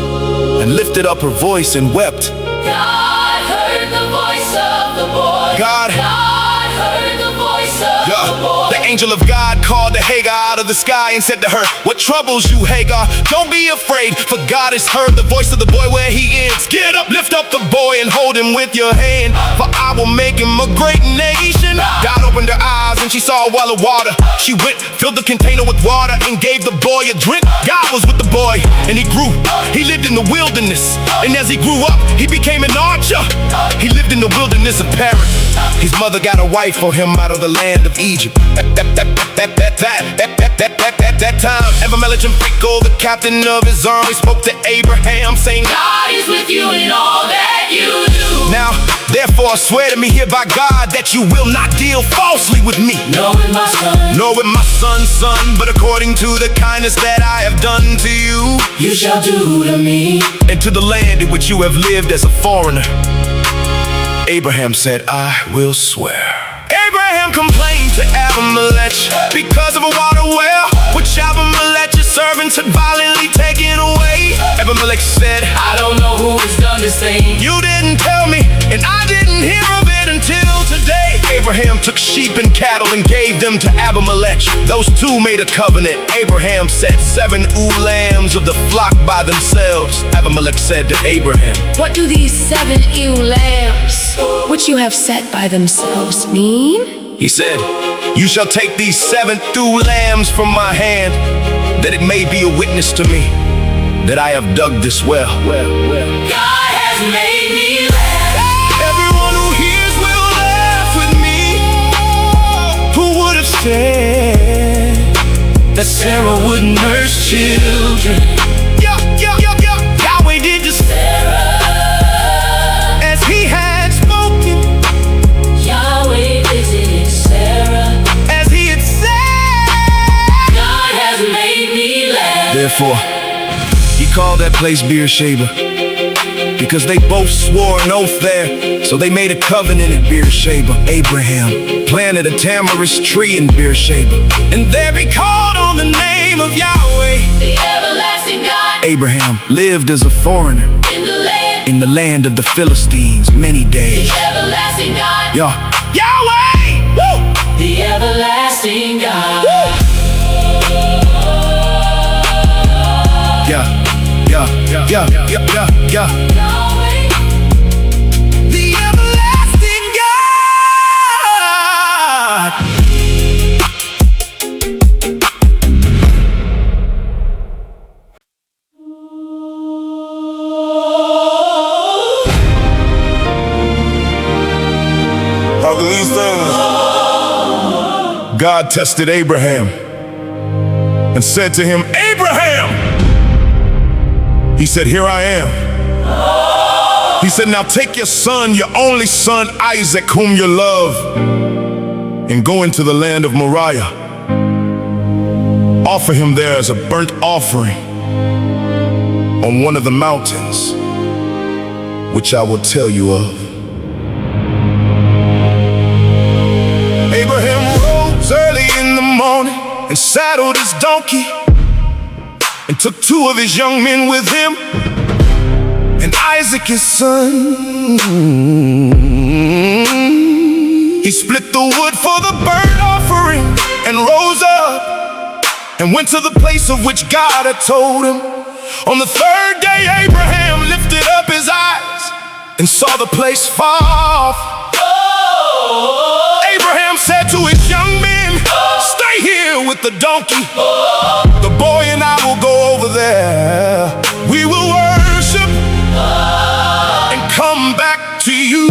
and lifted up her voice and wept. God heard the voice of the boy. God heard the voice of the boy. The Angel of God called to Hagar out of the sky and said to her, "What troubles you, Hagar? Don't be afraid, for God has heard the voice of the boy where he is. Get up, lift up the boy and hold him with your hand, for I will make him a great nation." God opened her eyes and she saw a well of water. She went, filled the container with water, and gave the boy a drink. God was with the boy, and he grew. He lived in the wilderness, and as he grew up, he became an archer. He lived in the wilderness of Paran. His mother got a wife for him out of the land of Egypt. That time, Abimelech and Phicol, the captain of his army, spoke to Abraham, saying, God is with you in all that you do. "Now, therefore, swear to me here by God that you will not deal falsely with me, Nor with my son, nor with my son's son, but according to the kindness that I have done to you, you shall do to me." and to the land in which you have lived as a foreigner." Abraham said, "I will swear." Abraham complained to Abimelech because of a water well, which Abimelech's servants had violently taken away. Abimelech said, I don't know who has done this thing. "You didn't tell me, and I didn't hear of it until today." Abraham took sheep and cattle and gave them to Abimelech. Those two made a covenant. Abraham set 7 ewe lambs of the flock by themselves. Abimelech said to Abraham, What do these 7 ewe lambs, which you have set by themselves, mean? He said, "You shall take these 7 ewe lambs from my hand, that it may be a witness to me that I have dug this well." God has made me laugh. Everyone who hears will laugh with me. Who would have said that Sarah would nurse children? Yahweh did to Sarah as he had spoken. Yahweh visited Sarah. As he had said. God has made me laugh. Therefore, he called that place Beersheba, because they both swore an oath there. So they made a covenant at Beersheba. Abraham planted a tamarisk tree in Beersheba, and there he called on the name of Yahweh. The everlasting God Abraham lived as a foreigner in the land of the Philistines many days. The everlasting God. Yahweh! Woo! The everlasting God. Yeah. Yahweh. The everlasting God. How can these things? God tested Abraham and said to him, "Abraham!" He said, "Here I am." He said, "Now take your son, your only son, Isaac, whom you love, and go into the land of Moriah. Offer him there as a burnt offering on one of the mountains, which I will tell you of." Abraham rose early in the morning and saddled his donkey, and took 2 of his young men with him, and Isaac his son. He split the wood for the burnt offering and rose up and went to the place of which God had told him. On the 3rd day, Abraham lifted up his eyes and saw the place far off. Abraham said to his young men, "Stay here with the donkey. The boy and I will go over there. We will worship and come back to you."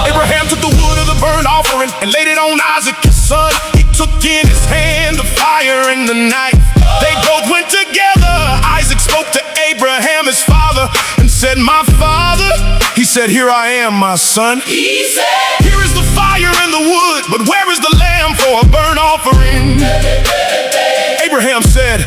Abraham took the wood of the burnt offering and laid it on Isaac his son. He took in his hand the fire and the knife. They both went together. Isaac spoke to Abraham his father and said, "My father." He said, "Here I am, my son." He said, "Here is the fire and the wood, but where is the lamb for a burnt offering?" Abraham said,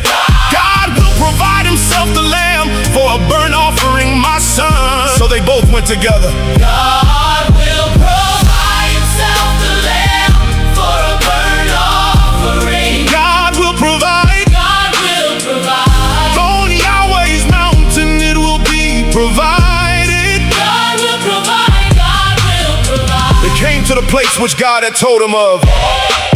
"God will provide himself the lamb for a burnt offering, my son." So they both went together. God will provide himself the lamb for a burnt offering. God will provide. God will provide. On Yahweh's mountain it will be provided. God will provide. God will provide. They came to the the place which God had told him of.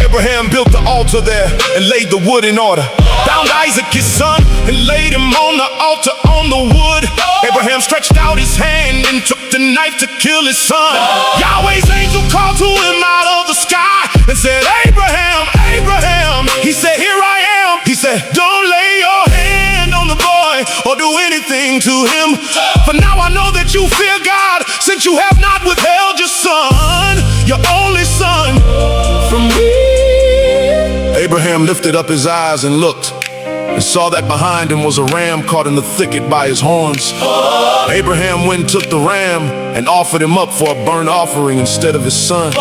Abraham built the altar there and laid the wood in order. Bound Isaac his son and laid him on the altar on the wood. Abraham stretched out his hand and took the knife to kill his son. Yahweh's angel called to him out of the sky and said, Abraham, Abraham. He said, here I am. He said, don't lay your hand on the boy or do anything to him. For now I know that you fear God, since you have not withheld your son, your only son, from me. Abraham lifted up his eyes and looked, and saw that behind him was a ram caught in the thicket by his horns. Abraham went and took the ram and offered him up for a burnt offering instead of his son.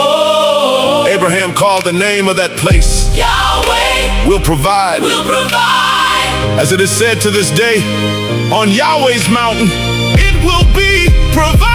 Abraham called the name of that place, Yahweh will provide. As it is said to this day, on Yahweh's mountain it will be provided.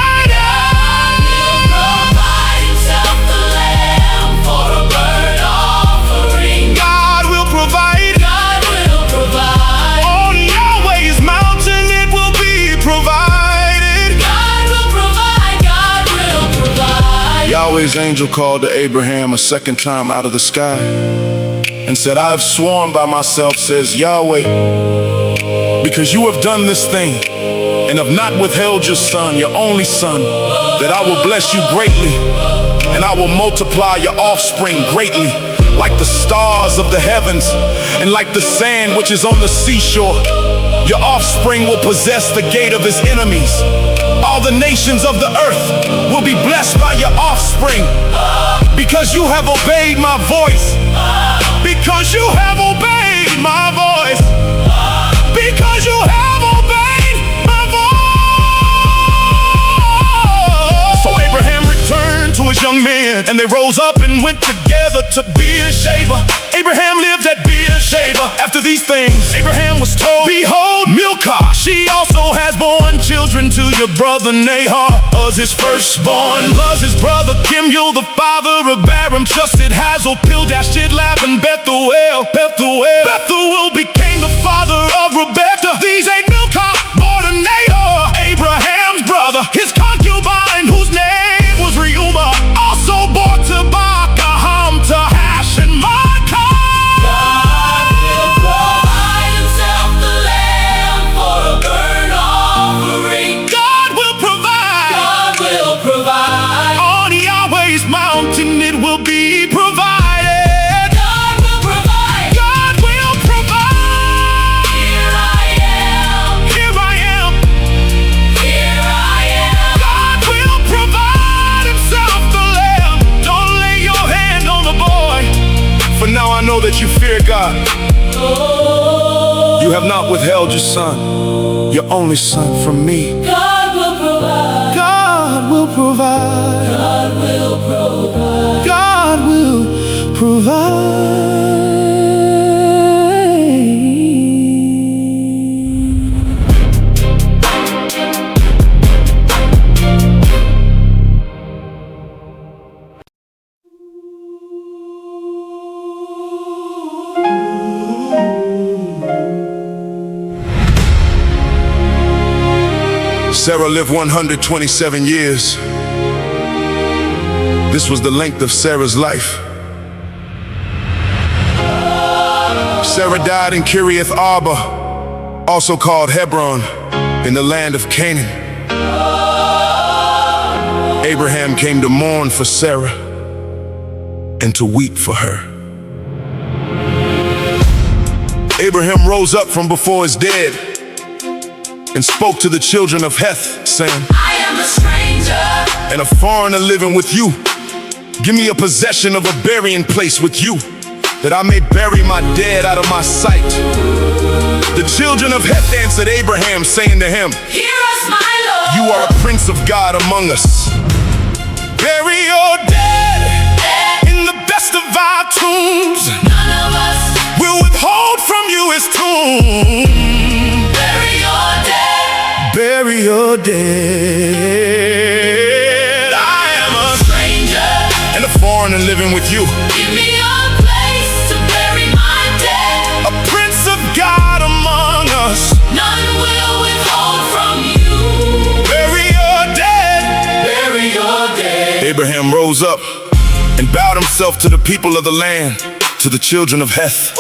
Yahweh's angel called to Abraham a second time out of the sky and said, I have sworn by myself, says Yahweh, because you have done this thing and have not withheld your son, your only son, that I will bless you greatly, and I will multiply your offspring greatly, like the stars of the heavens and like the sand which is on the seashore. Your offspring will possess the gate of his enemies. All the nations of the earth will be blessed by your offspring, because you have obeyed my voice. Because you have obeyed my voice. Because you have obeyed my voice. So Abraham returned to his young men, and they rose up and went together to Beersheba. Abraham lived at Beersheba. After these things, Abraham was told, behold, Milcah, she also has borne children to your brother Nahor, as his firstborn. Luz his brother Kemuel, the father of Abram, trusted Hazel, Pildash, Jidlap, and Bethuel. Bethuel became the father of Rebekah. These ain't Milcah, born to Nahor, Abraham's brother. His concubine, whose name was Reumah, also bore to Bakaham, to Hash, and Maacah. It will be provided. God will provide. God will provide. Here I am. Here I am. Here I am. God will provide himself the lamb. Don't lay your hand on the boy. For now I know that you fear God. You have not withheld your son, your only son, from me. God will provide. God will provide. God will provide. God will provide. Sarah lived 127 years. This was the length of Sarah's life. Sarah died in Kiriath Arba, also called Hebron, in the land of Canaan. Abraham came to mourn for Sarah and to weep for her. Abraham rose up from before his dead and spoke to the children of Heth, saying, I am a stranger and a foreigner living with you. Give me a possession of a burying place with you, that I may bury my dead out of my sight. The children of Heth answered Abraham, saying to him, Hear us, my Lord. You are a prince of God among us. Bury your dead in the best of our tombs. None of us will withhold from you his tomb. Bury your dead. Bury your dead. I am a stranger and a foreigner living with you. Give me a place to bury my dead. A prince of God among us. None will withhold from you. Bury your dead. Bury your dead. Abraham rose up himself to the people of the land, to the children of Heth.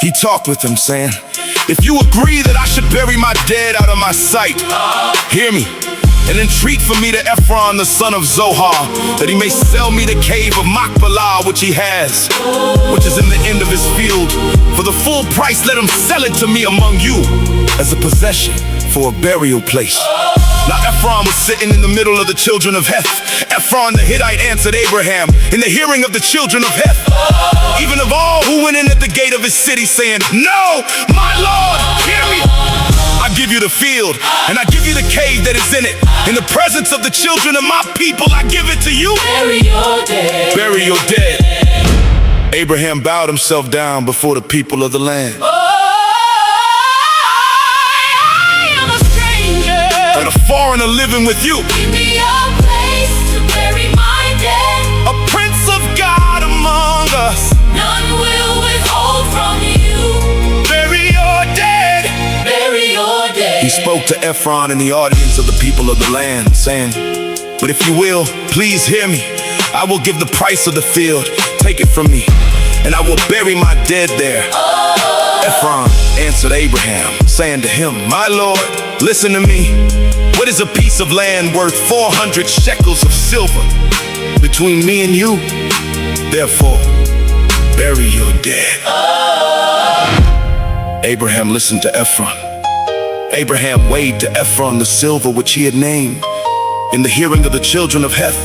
He talked with them, saying, if you agree that I should bury my dead out of my sight, hear me, and entreat for me to Ephron the son of Zohar, that he may sell me the cave of Machpelah which he has, which is in the end of his field. For the full price let him sell it to me among you, as a possession for a burial place. Now Ephron was sitting in the middle of the children of Heth. Ephron the Hittite answered Abraham in the hearing of the children of Heth, even of all who went in at the gate of his city, saying, no, my Lord, hear me. I give you the field, and I give you the cave that is in it. In the presence of the children of my people, I give it to you. Bury your dead. Bury your dead. Abraham bowed himself down before the people of the land. And a foreigner living with you. Give me a place to bury my dead. A prince of God among us. None will withhold from you. Bury your dead. Bury your dead. He spoke to Ephron in the audience of the people of the land, saying, but if you will, please hear me. I will give the price of the field. Take it from me, and I will bury my dead there. Ephron answered Abraham, saying to him, my Lord, listen to me. What is a piece of land worth 400 shekels of silver between me and you? Therefore, bury your dead. Abraham listened to Ephron. Abraham weighed to Ephron the silver which he had named in the hearing of the children of Heth,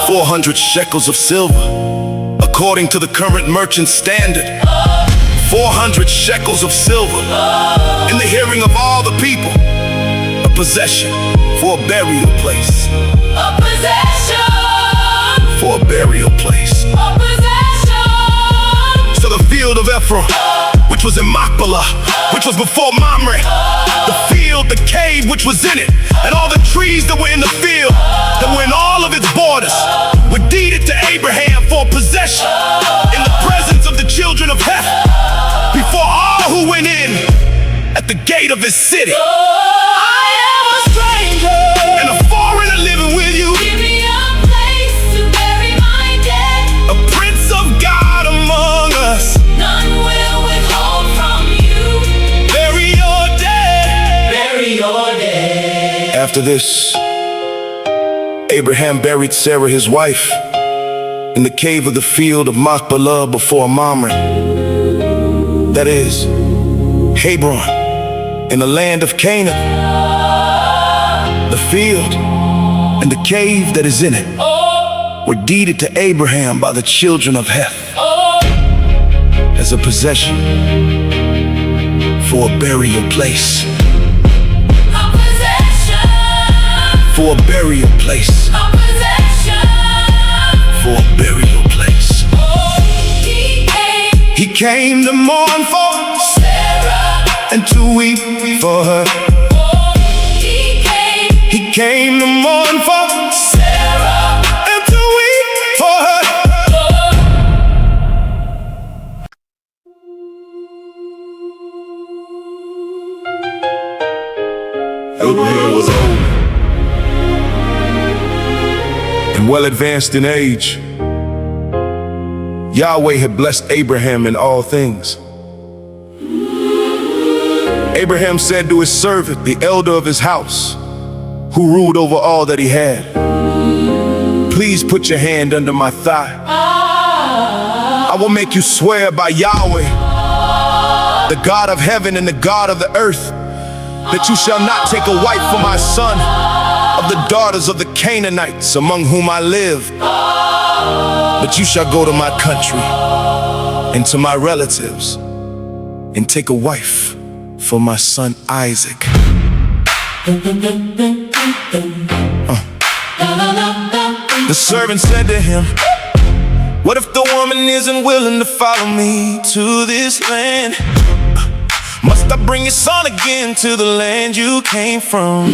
400 shekels of silver, according to the current merchant standard. 400 shekels of silver in the hearing of all the people. A possession for a burial place. A possession For a burial place. a possession. So the field of Ephron, which was in Machpelah, which was before Mamre, the field, the cave which was in it, and all the trees that were in the field, that were in all of its borders, were deeded to Abraham for possession in the presence of the children of Heth, before all who went in at the gate of his city. I am a stranger, And a foreigner living with you, give me a place to bury my dead. a prince of God among us. None will withhold from you. Bury your dead. Bury your dead. After this, Abraham buried Sarah his wife in the cave of the field of Machpelah before Mamre, that is, Hebron, in the land of Canaan. The field and the cave that is in it were deeded to Abraham by the children of Heth as a possession for a burial place. A possession. For a burial place. A possession. For a burial place. He He came to mourn for Sarah. and to weep for her. He came to mourn for Sarah. and to weep for her. Abraham was old and well advanced in age. Yahweh had blessed Abraham in all things. Abraham said to his servant, the elder of his house, who ruled over all that he had, please put your hand under my thigh. I will make you swear by Yahweh, the God of heaven and the God of the earth, that you shall not take a wife for my son of the daughters of the Canaanites among whom I live, but you shall go to my country and to my relatives and take a wife for my son Isaac. The servant said to him, what if the woman isn't willing to follow me to this land? Must I bring your son again to the land you came from?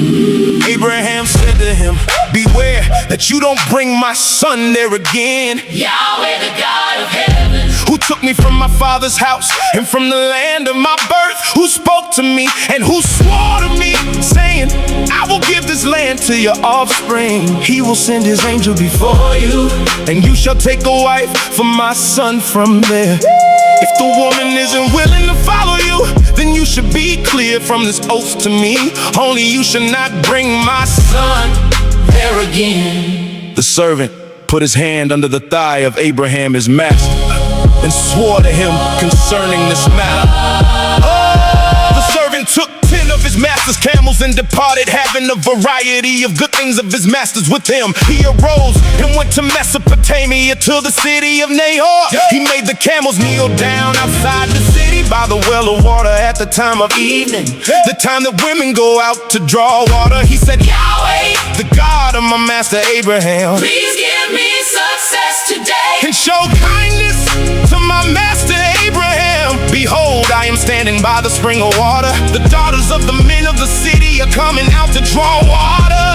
Abraham said to him, beware that you don't bring my son there again. Yahweh, the God of heaven, Who took me from my father's house and from the land of my birth, who spoke to me and who swore to me saying, I will give this land to your offspring. He will send his angel before you, and you shall take a wife for my son from there. If the woman isn't willing to follow you, then you should be clear from this oath to me. Only you should not bring my son there again. The servant put his hand under the thigh of Abraham, his master, and swore to him concerning this matter. The servant took 10 of his master's camels and departed, having a variety of good things of his masters with him. He arose and went to Mesopotamia, to the city of Nahor. He made the camels kneel down outside the city by the well of water at the time of evening, the time that women go out to draw water. He said, Yahweh, the God of my master Abraham, Please give me success today. and show kindness to my master Abraham. Behold, I am standing by the spring of water. The daughters of the men of the city are coming out to draw water.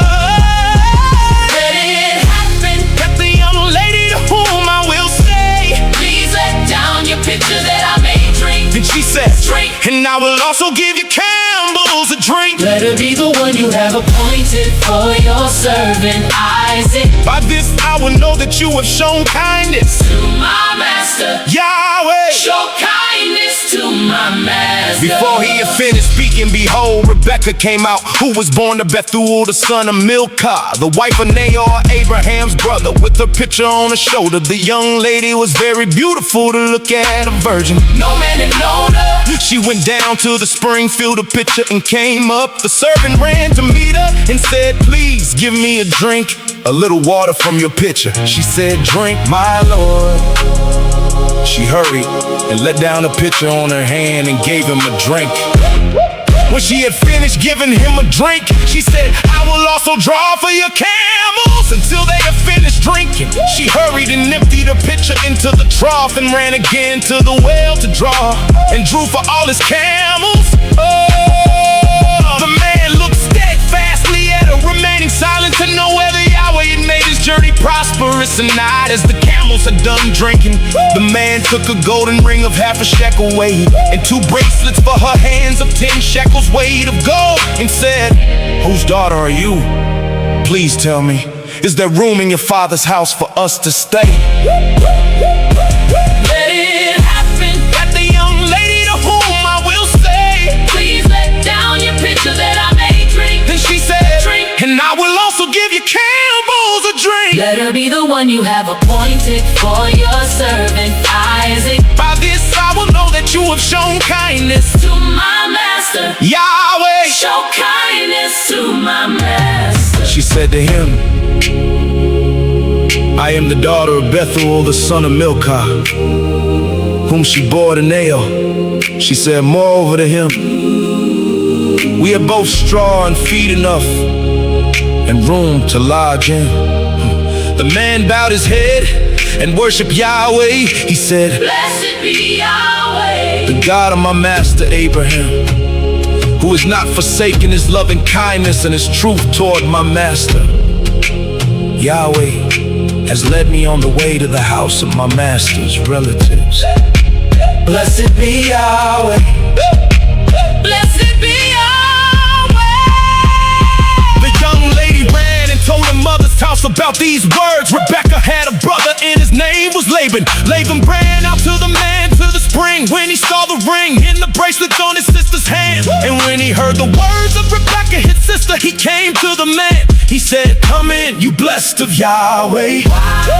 Let it happen. Got the young lady to whom I will say, Please let down your pitcher that I may drink. and she said, Drink. and I will also give you camels a drink. Let her be the one you have appointed for your servant Isaac. By this I will know that you have shown kindness, To my master, Yahweh. show kindness to my master. Before he had finished speaking, behold, Rebekah came out, who was born to Bethuel, the son of Milcah, the wife of Nahor, Abraham's brother, with her pitcher on her shoulder. The young lady was very beautiful to look at, a virgin. No man had known her. She went down to the spring, filled a pitcher, and came up. The servant ran to meet her and said, Please give me a drink, a little water from your pitcher. She said, Drink, my lord. She hurried and let down a pitcher on her hand and gave him a drink. When she had finished giving him a drink, she said, I will also draw for your camels. Until they had finished drinking, she hurried and emptied her pitcher into the trough and ran again to the well to draw, and drew for all his camels. Oh, the man looked steadfastly at her, remaining silent to know whether Yahweh had made his journey prosperous or not. As the camels had done drinking, the man took a golden ring of half a shekel weight, and 2 bracelets for her hands of 10 shekels weight of gold, and said, Whose daughter are you? Please tell me, is there room in your father's house for us to stay? Let it happen. Got the young lady to whom I will say, Please let down your pitcher that I may drink. then she said, Drink. and I will also give you camels a drink. Let her be the one you have appointed for your servant Isaac. By this I will know that you have shown kindness, To my master, Yahweh. show kindness to my master. She said to him, I am the daughter of Bethuel, the son of Milcah, whom she bore to Nahor. She said moreover to him, we have both straw and feed enough, and room to lodge in. The man bowed his head and worshiped Yahweh. He said, Blessed be Yahweh. The God of my master Abraham, who has not forsaken his loving kindness and his truth toward my master. Yahweh has led me on the way to the house of my master's relatives. Blessed be Yahweh. Blessed be Yahweh. The young lady ran and told her mother's house about these words. Rebekah had a brother and his name was Laban. Laban ran out to the man to the spring when he saw the ring and the bracelets on his sister's hand. And when he heard the words of Rebekah, his sister, he came to the man. He said, Come in, you blessed of Yahweh.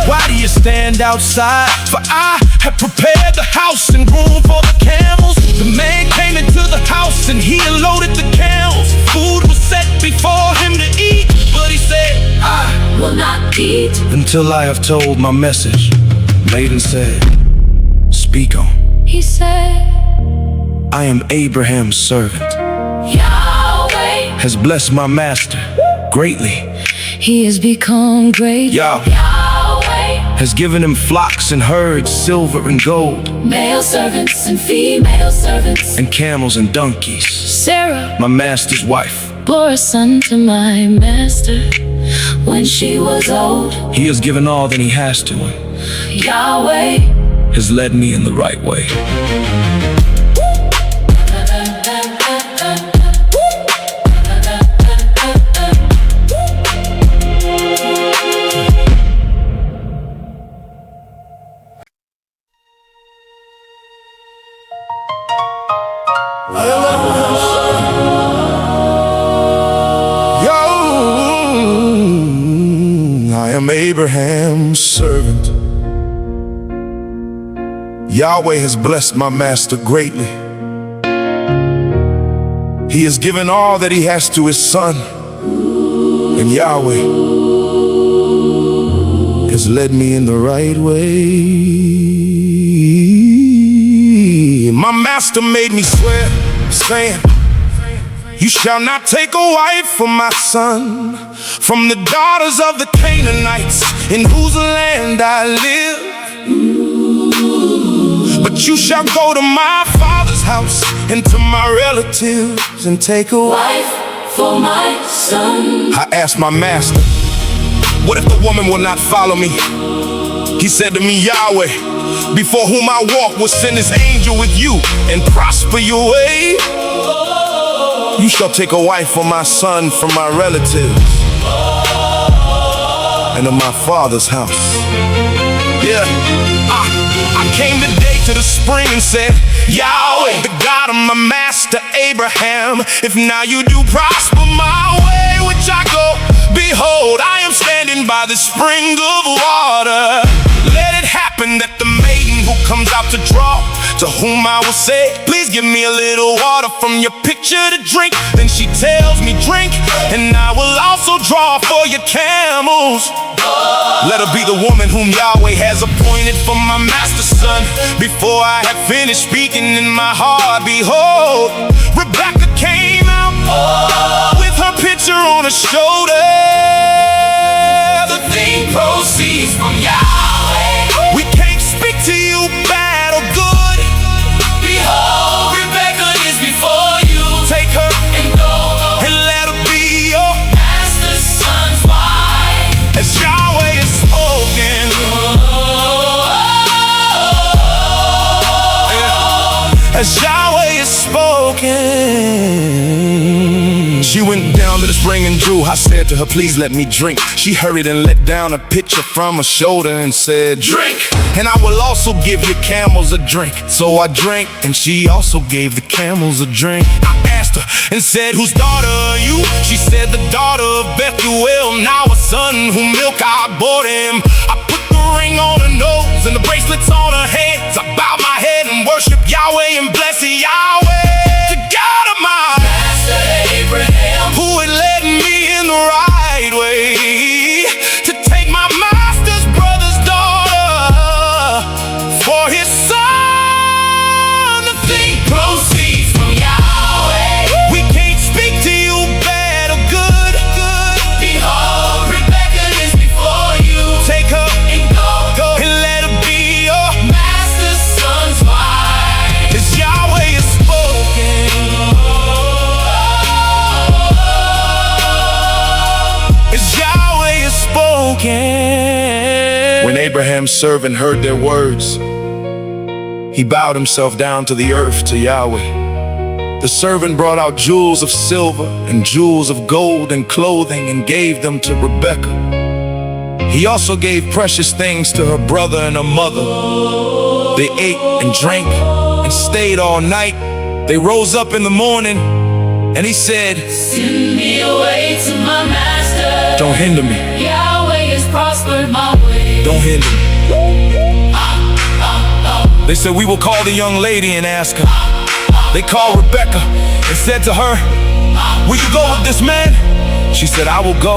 Why do you stand outside? For I have prepared the house and room for the camels. The man came into the house and he unloaded the camels. Food was set before him to eat, but he said, I Will not eat. until I have told my message. Laban said, Speak on. He said, I am Abraham's servant, Yahweh. has blessed my master greatly. He has become great. Yahweh Yahweh. has given him flocks and herds, silver and gold, Male servants and female servants. and camels and donkeys. Sarah My master's wife, bore a son to my master when she was old. he has given all that he has to him, Yahweh. has led me in the right way. Abraham's servant. Yahweh has blessed my master greatly. He has given all that he has to his son, and Yahweh has led me in the right way. My master made me swear, saying, "You shall not take a wife for my son from the daughters of the Canaanites in whose land I live. But you shall go to my father's house and to my relatives and take a wife For my son, I asked my master, "What if the woman will not follow me?" He said to me, "Yahweh, before whom I walk, will send his angel with you and prosper your way. You shall take a wife for my son from my relatives and of my father's house." Yeah, I came today to the spring and said, "Yahweh, the God of my master Abraham, if now you do prosper my way which I go, behold, I am standing by the spring of water. Let it happen that the maiden who comes out to draw, to whom I will say, please give me a little water from your pitcher to drink. Then she tells me, drink, and I will also draw for your camels. Let her be the woman whom Yahweh has appointed for my master's son." Before I had finished speaking in my heart, behold, Rebecca came out with her pitcher on her shoulder. The thing proceeds from Yahweh. We can't speak to you bad or good. Behold, Rebecca is before you. Take her and go and let her be your master's son's wife. As Yahweh is spoken, as Yahweh is spoken. She went down to the spring and drew. I said to her, "Please let me drink." She hurried and let down a pitcher from her shoulder and said, "Drink, and I will also give your camels a drink." So I drank, and she also gave the camels a drink. I asked her and said, "Whose daughter are you?" She said, "The daughter of Bethuel, now a son whom milk I bore him." I put the ring on her nose and the bracelets on her hands. I bowed my head and worshiped Yahweh and blessed Yahweh, the God of my master Abraham, who had led me in the right way to take my master's brother's daughter for his son. The thing proceeds from Yahweh. We can't speak to you bad or good. Behold, Rebecca is before you. Take her and go and let her be your master's son's wife. As Yahweh is spoken, as Yahweh is spoken. When Abraham's servant heard their words, he bowed himself down to the earth to Yahweh. The servant brought out jewels of silver and jewels of gold and clothing and gave them to Rebekah. He also gave precious things to her brother and her mother. They ate and drank and stayed all night. They rose up in the morning, and he said, send me away to my master. "Don't hinder me. Yahweh has prospered my way. Don't hinder me." They said, "We will call the young lady and ask her." They called Rebecca and said to her, "Will you go with this man?" She said, "I will go."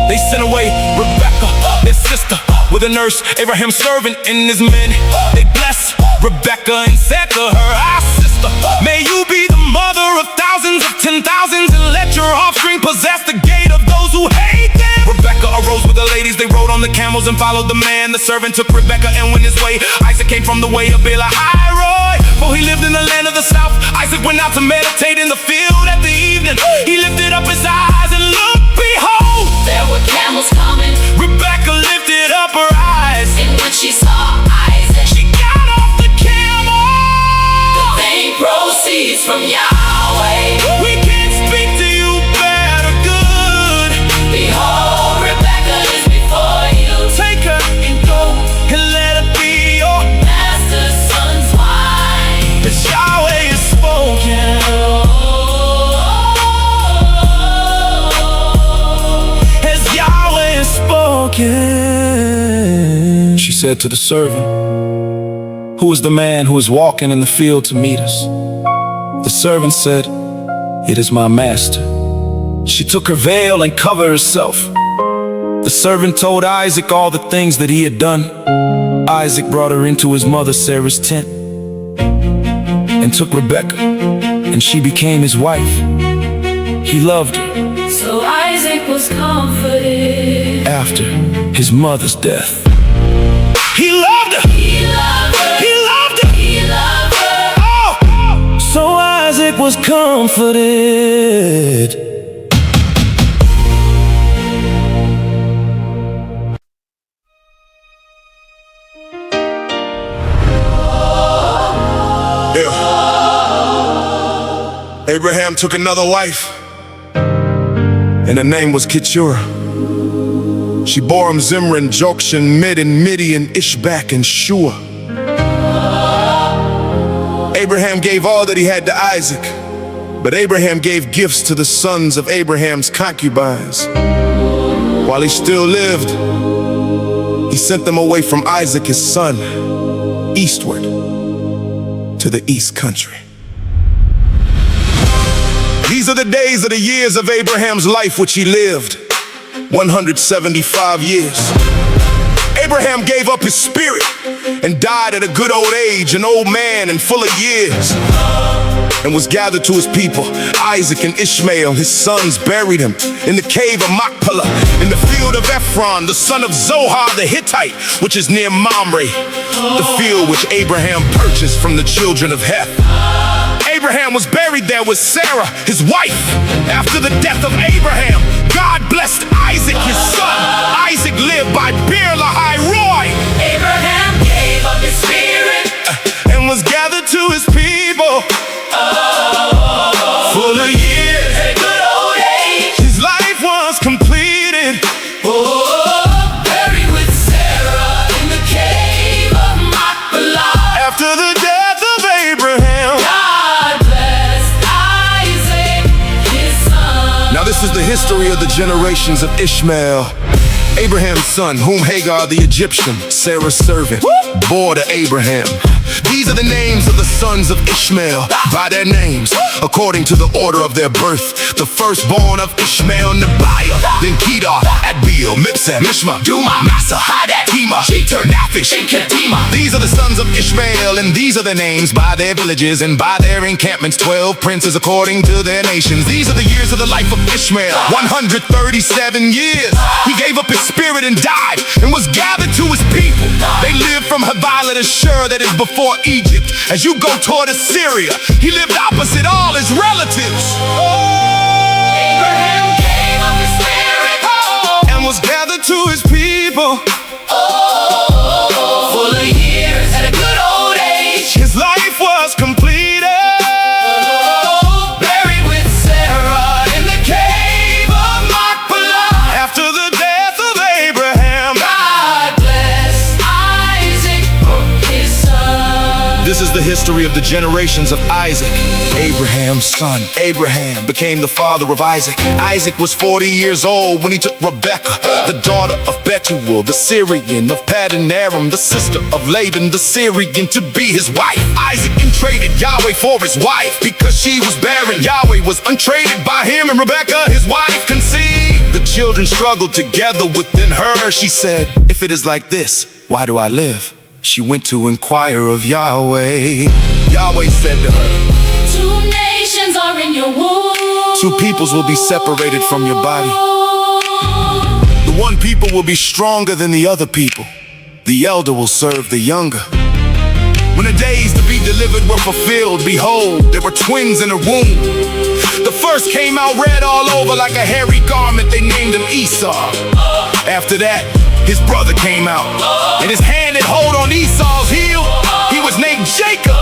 They sent away Rebecca, their sister, with a nurse, Abraham's servant, and his men. They blessed Rebecca and said to her, "Our sister, may you be the mother of thousands of 10,000s, and let your offspring possess the gate of those who hate them." Rebecca arose with the ladies. They rode on the camels and followed the man. The servant took Rebecca and went his way. Isaac came from the way of Beer-lahai-roi, for he lived in the land of the south. Isaac went out to meditate in the field at the evening. He lifted up his eyes and looked, behold, There were camels coming, Rebecca lifted up her eyes, and when she saw Isaac, she got off the camel. the thing proceeds from Yahweh. We can't speak to you bad or good. Behold, Rebecca is before you. Take her And go and let her be your master's son's wife. as Yahweh is spoken. As Yahweh is spoken. said to the servant, "Who is the man who is walking in the field to meet us?" The servant said, "It is my master." She took her veil and covered herself. The servant told Isaac all the things that he had done. Isaac brought her into his mother Sarah's tent and took Rebekah, and she became his wife. He loved her So Isaac was comforted after his mother's death. He loved her! He loved her. He loved her! He loved her. Oh! So Isaac was comforted. Abraham took another wife, and her name was Keturah. She bore him Zimran, Jokshan, Midian, Midian, Ishbak, and Shua. Abraham gave all that he had to Isaac, but Abraham gave gifts to the sons of Abraham's concubines. While he still lived, he sent them away from Isaac his son, eastward to the east country. These are the days of the years of Abraham's life which he lived, 175 years. Abraham gave up his spirit and died at a good old age, an old man and full of years, and was gathered to his people. Isaac and Ishmael, his sons, buried him in the cave of Machpelah, in the field of Ephron, the son of Zohar the Hittite, which is near Mamre, the field which Abraham purchased from the children of Heth. Abraham was buried there with Sarah, his wife. After the death of Abraham, God blessed Isaac, his son. Isaac lived by Beer Lahai Roy. Abraham gave up his spirit and was gathered to his people. Full of years, at a good old age. his life was completed. Buried with Sarah in the cave of Machpelah. After the death of Abraham, God blessed Isaac, his son. now this is the history of the generations of Ishmael, Abraham's son, whom Hagar the Egyptian, Sarah's servant, bore to Abraham. These are the names of the sons of Ishmael, by their names, according to the order of their birth. The firstborn of Ishmael, Nebiah, then Kedar, Adbeel, Mipsam, Mishma, Duma, Massa, Hadad, Tema, Sheter, Naphish, and Kedema. These are the sons of Ishmael, and these are the names by their villages and by their encampments, 12 princes according to their nations. These are the years of the life of Ishmael, 137 years. He gave up his spirit and died, and was gathered to his people. They lived from Havilah to Shur, that is before Egypt. As you go toward Assyria, he lived opposite all his relatives. Abraham gave up his spirit And was gathered to his people. full of years, at a good old age. His life was completed. Buried with Sarah in the cave of Machpelah. After the death of Abraham, God bless Isaac, his son. this is the history of the generations of Isaac, Abraham's son. Abraham became the father of Isaac. Isaac was 40 years old when he took Rebekah, the daughter of Bethuel, the Syrian, of Paddan Aram, the sister of Laban, the Syrian, to be his wife. Isaac traded Yahweh for his wife because she was barren. Yahweh was untraded by him, and Rebekah, his wife, conceived. The children struggled together within her. She said, "If it is like this, why do I live?" She went to inquire of Yahweh. Yahweh said to her, Two nations are in your womb. "Two peoples will be separated from your body. The one people will be stronger than the other people. The elder will serve the younger." When the days to be delivered were fulfilled, behold, there were twins in her womb. The first came out red all over like a hairy garment. They named him Esau. After that, his brother came out, and his hand had hold on Esau's heel. He was named Jacob.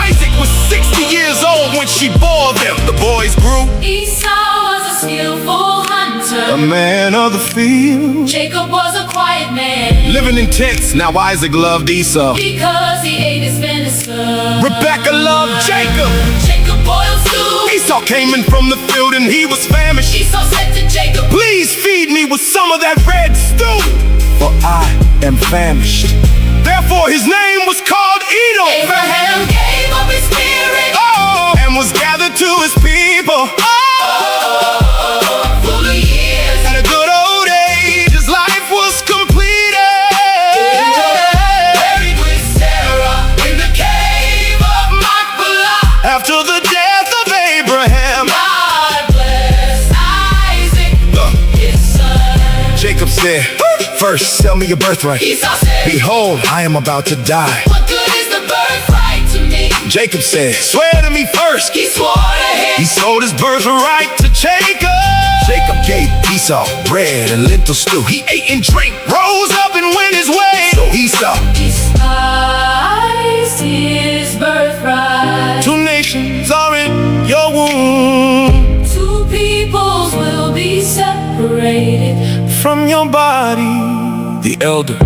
Isaac was 60 years old when she bore them. The boys grew. Esau was a skillful hunter. A man of the field, Jacob was a quiet man. living in tents. Now Isaac loved Esau. Because he ate his minister. Rebekah loved Jacob. Jacob boiled stew. Esau came in from the field field and he was famished. Esau said to Jacob, Please feed me with some of that red stew, For I am famished. therefore his name was called Edom. Abraham gave up his spirit. Oh, and was gathered to his people. Full of years. At a good old age, his life was completed. Buried with Sarah in the cave of Machpelah. After the death of Abraham, God bless Isaac, his son. Jacob said, First, sell me your birthright. Esau said, Behold, I am about to die. what good is the birthright to me? Jacob said, Swear to me first. He swore to him. He sold his birthright to Jacob. Jacob gave Esau bread and lentil stew. He ate and drank, rose up and went his way. So Esau, Despised his birthright. 2 nations are in your womb. 2 peoples will be separated. From your body, The elder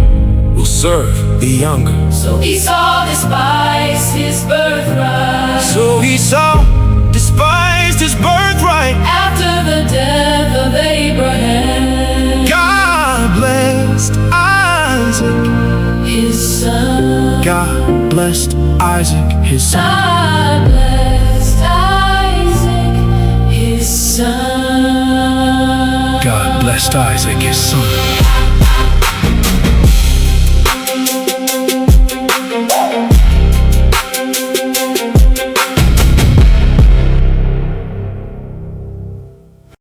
will serve the younger. So Esau despised his birthright. so Esau despised his birthright. After the death of Abraham, God blessed Isaac. his son. God blessed Isaac, his son. God blessed Isaac, his son. God blessed Isaac, his son.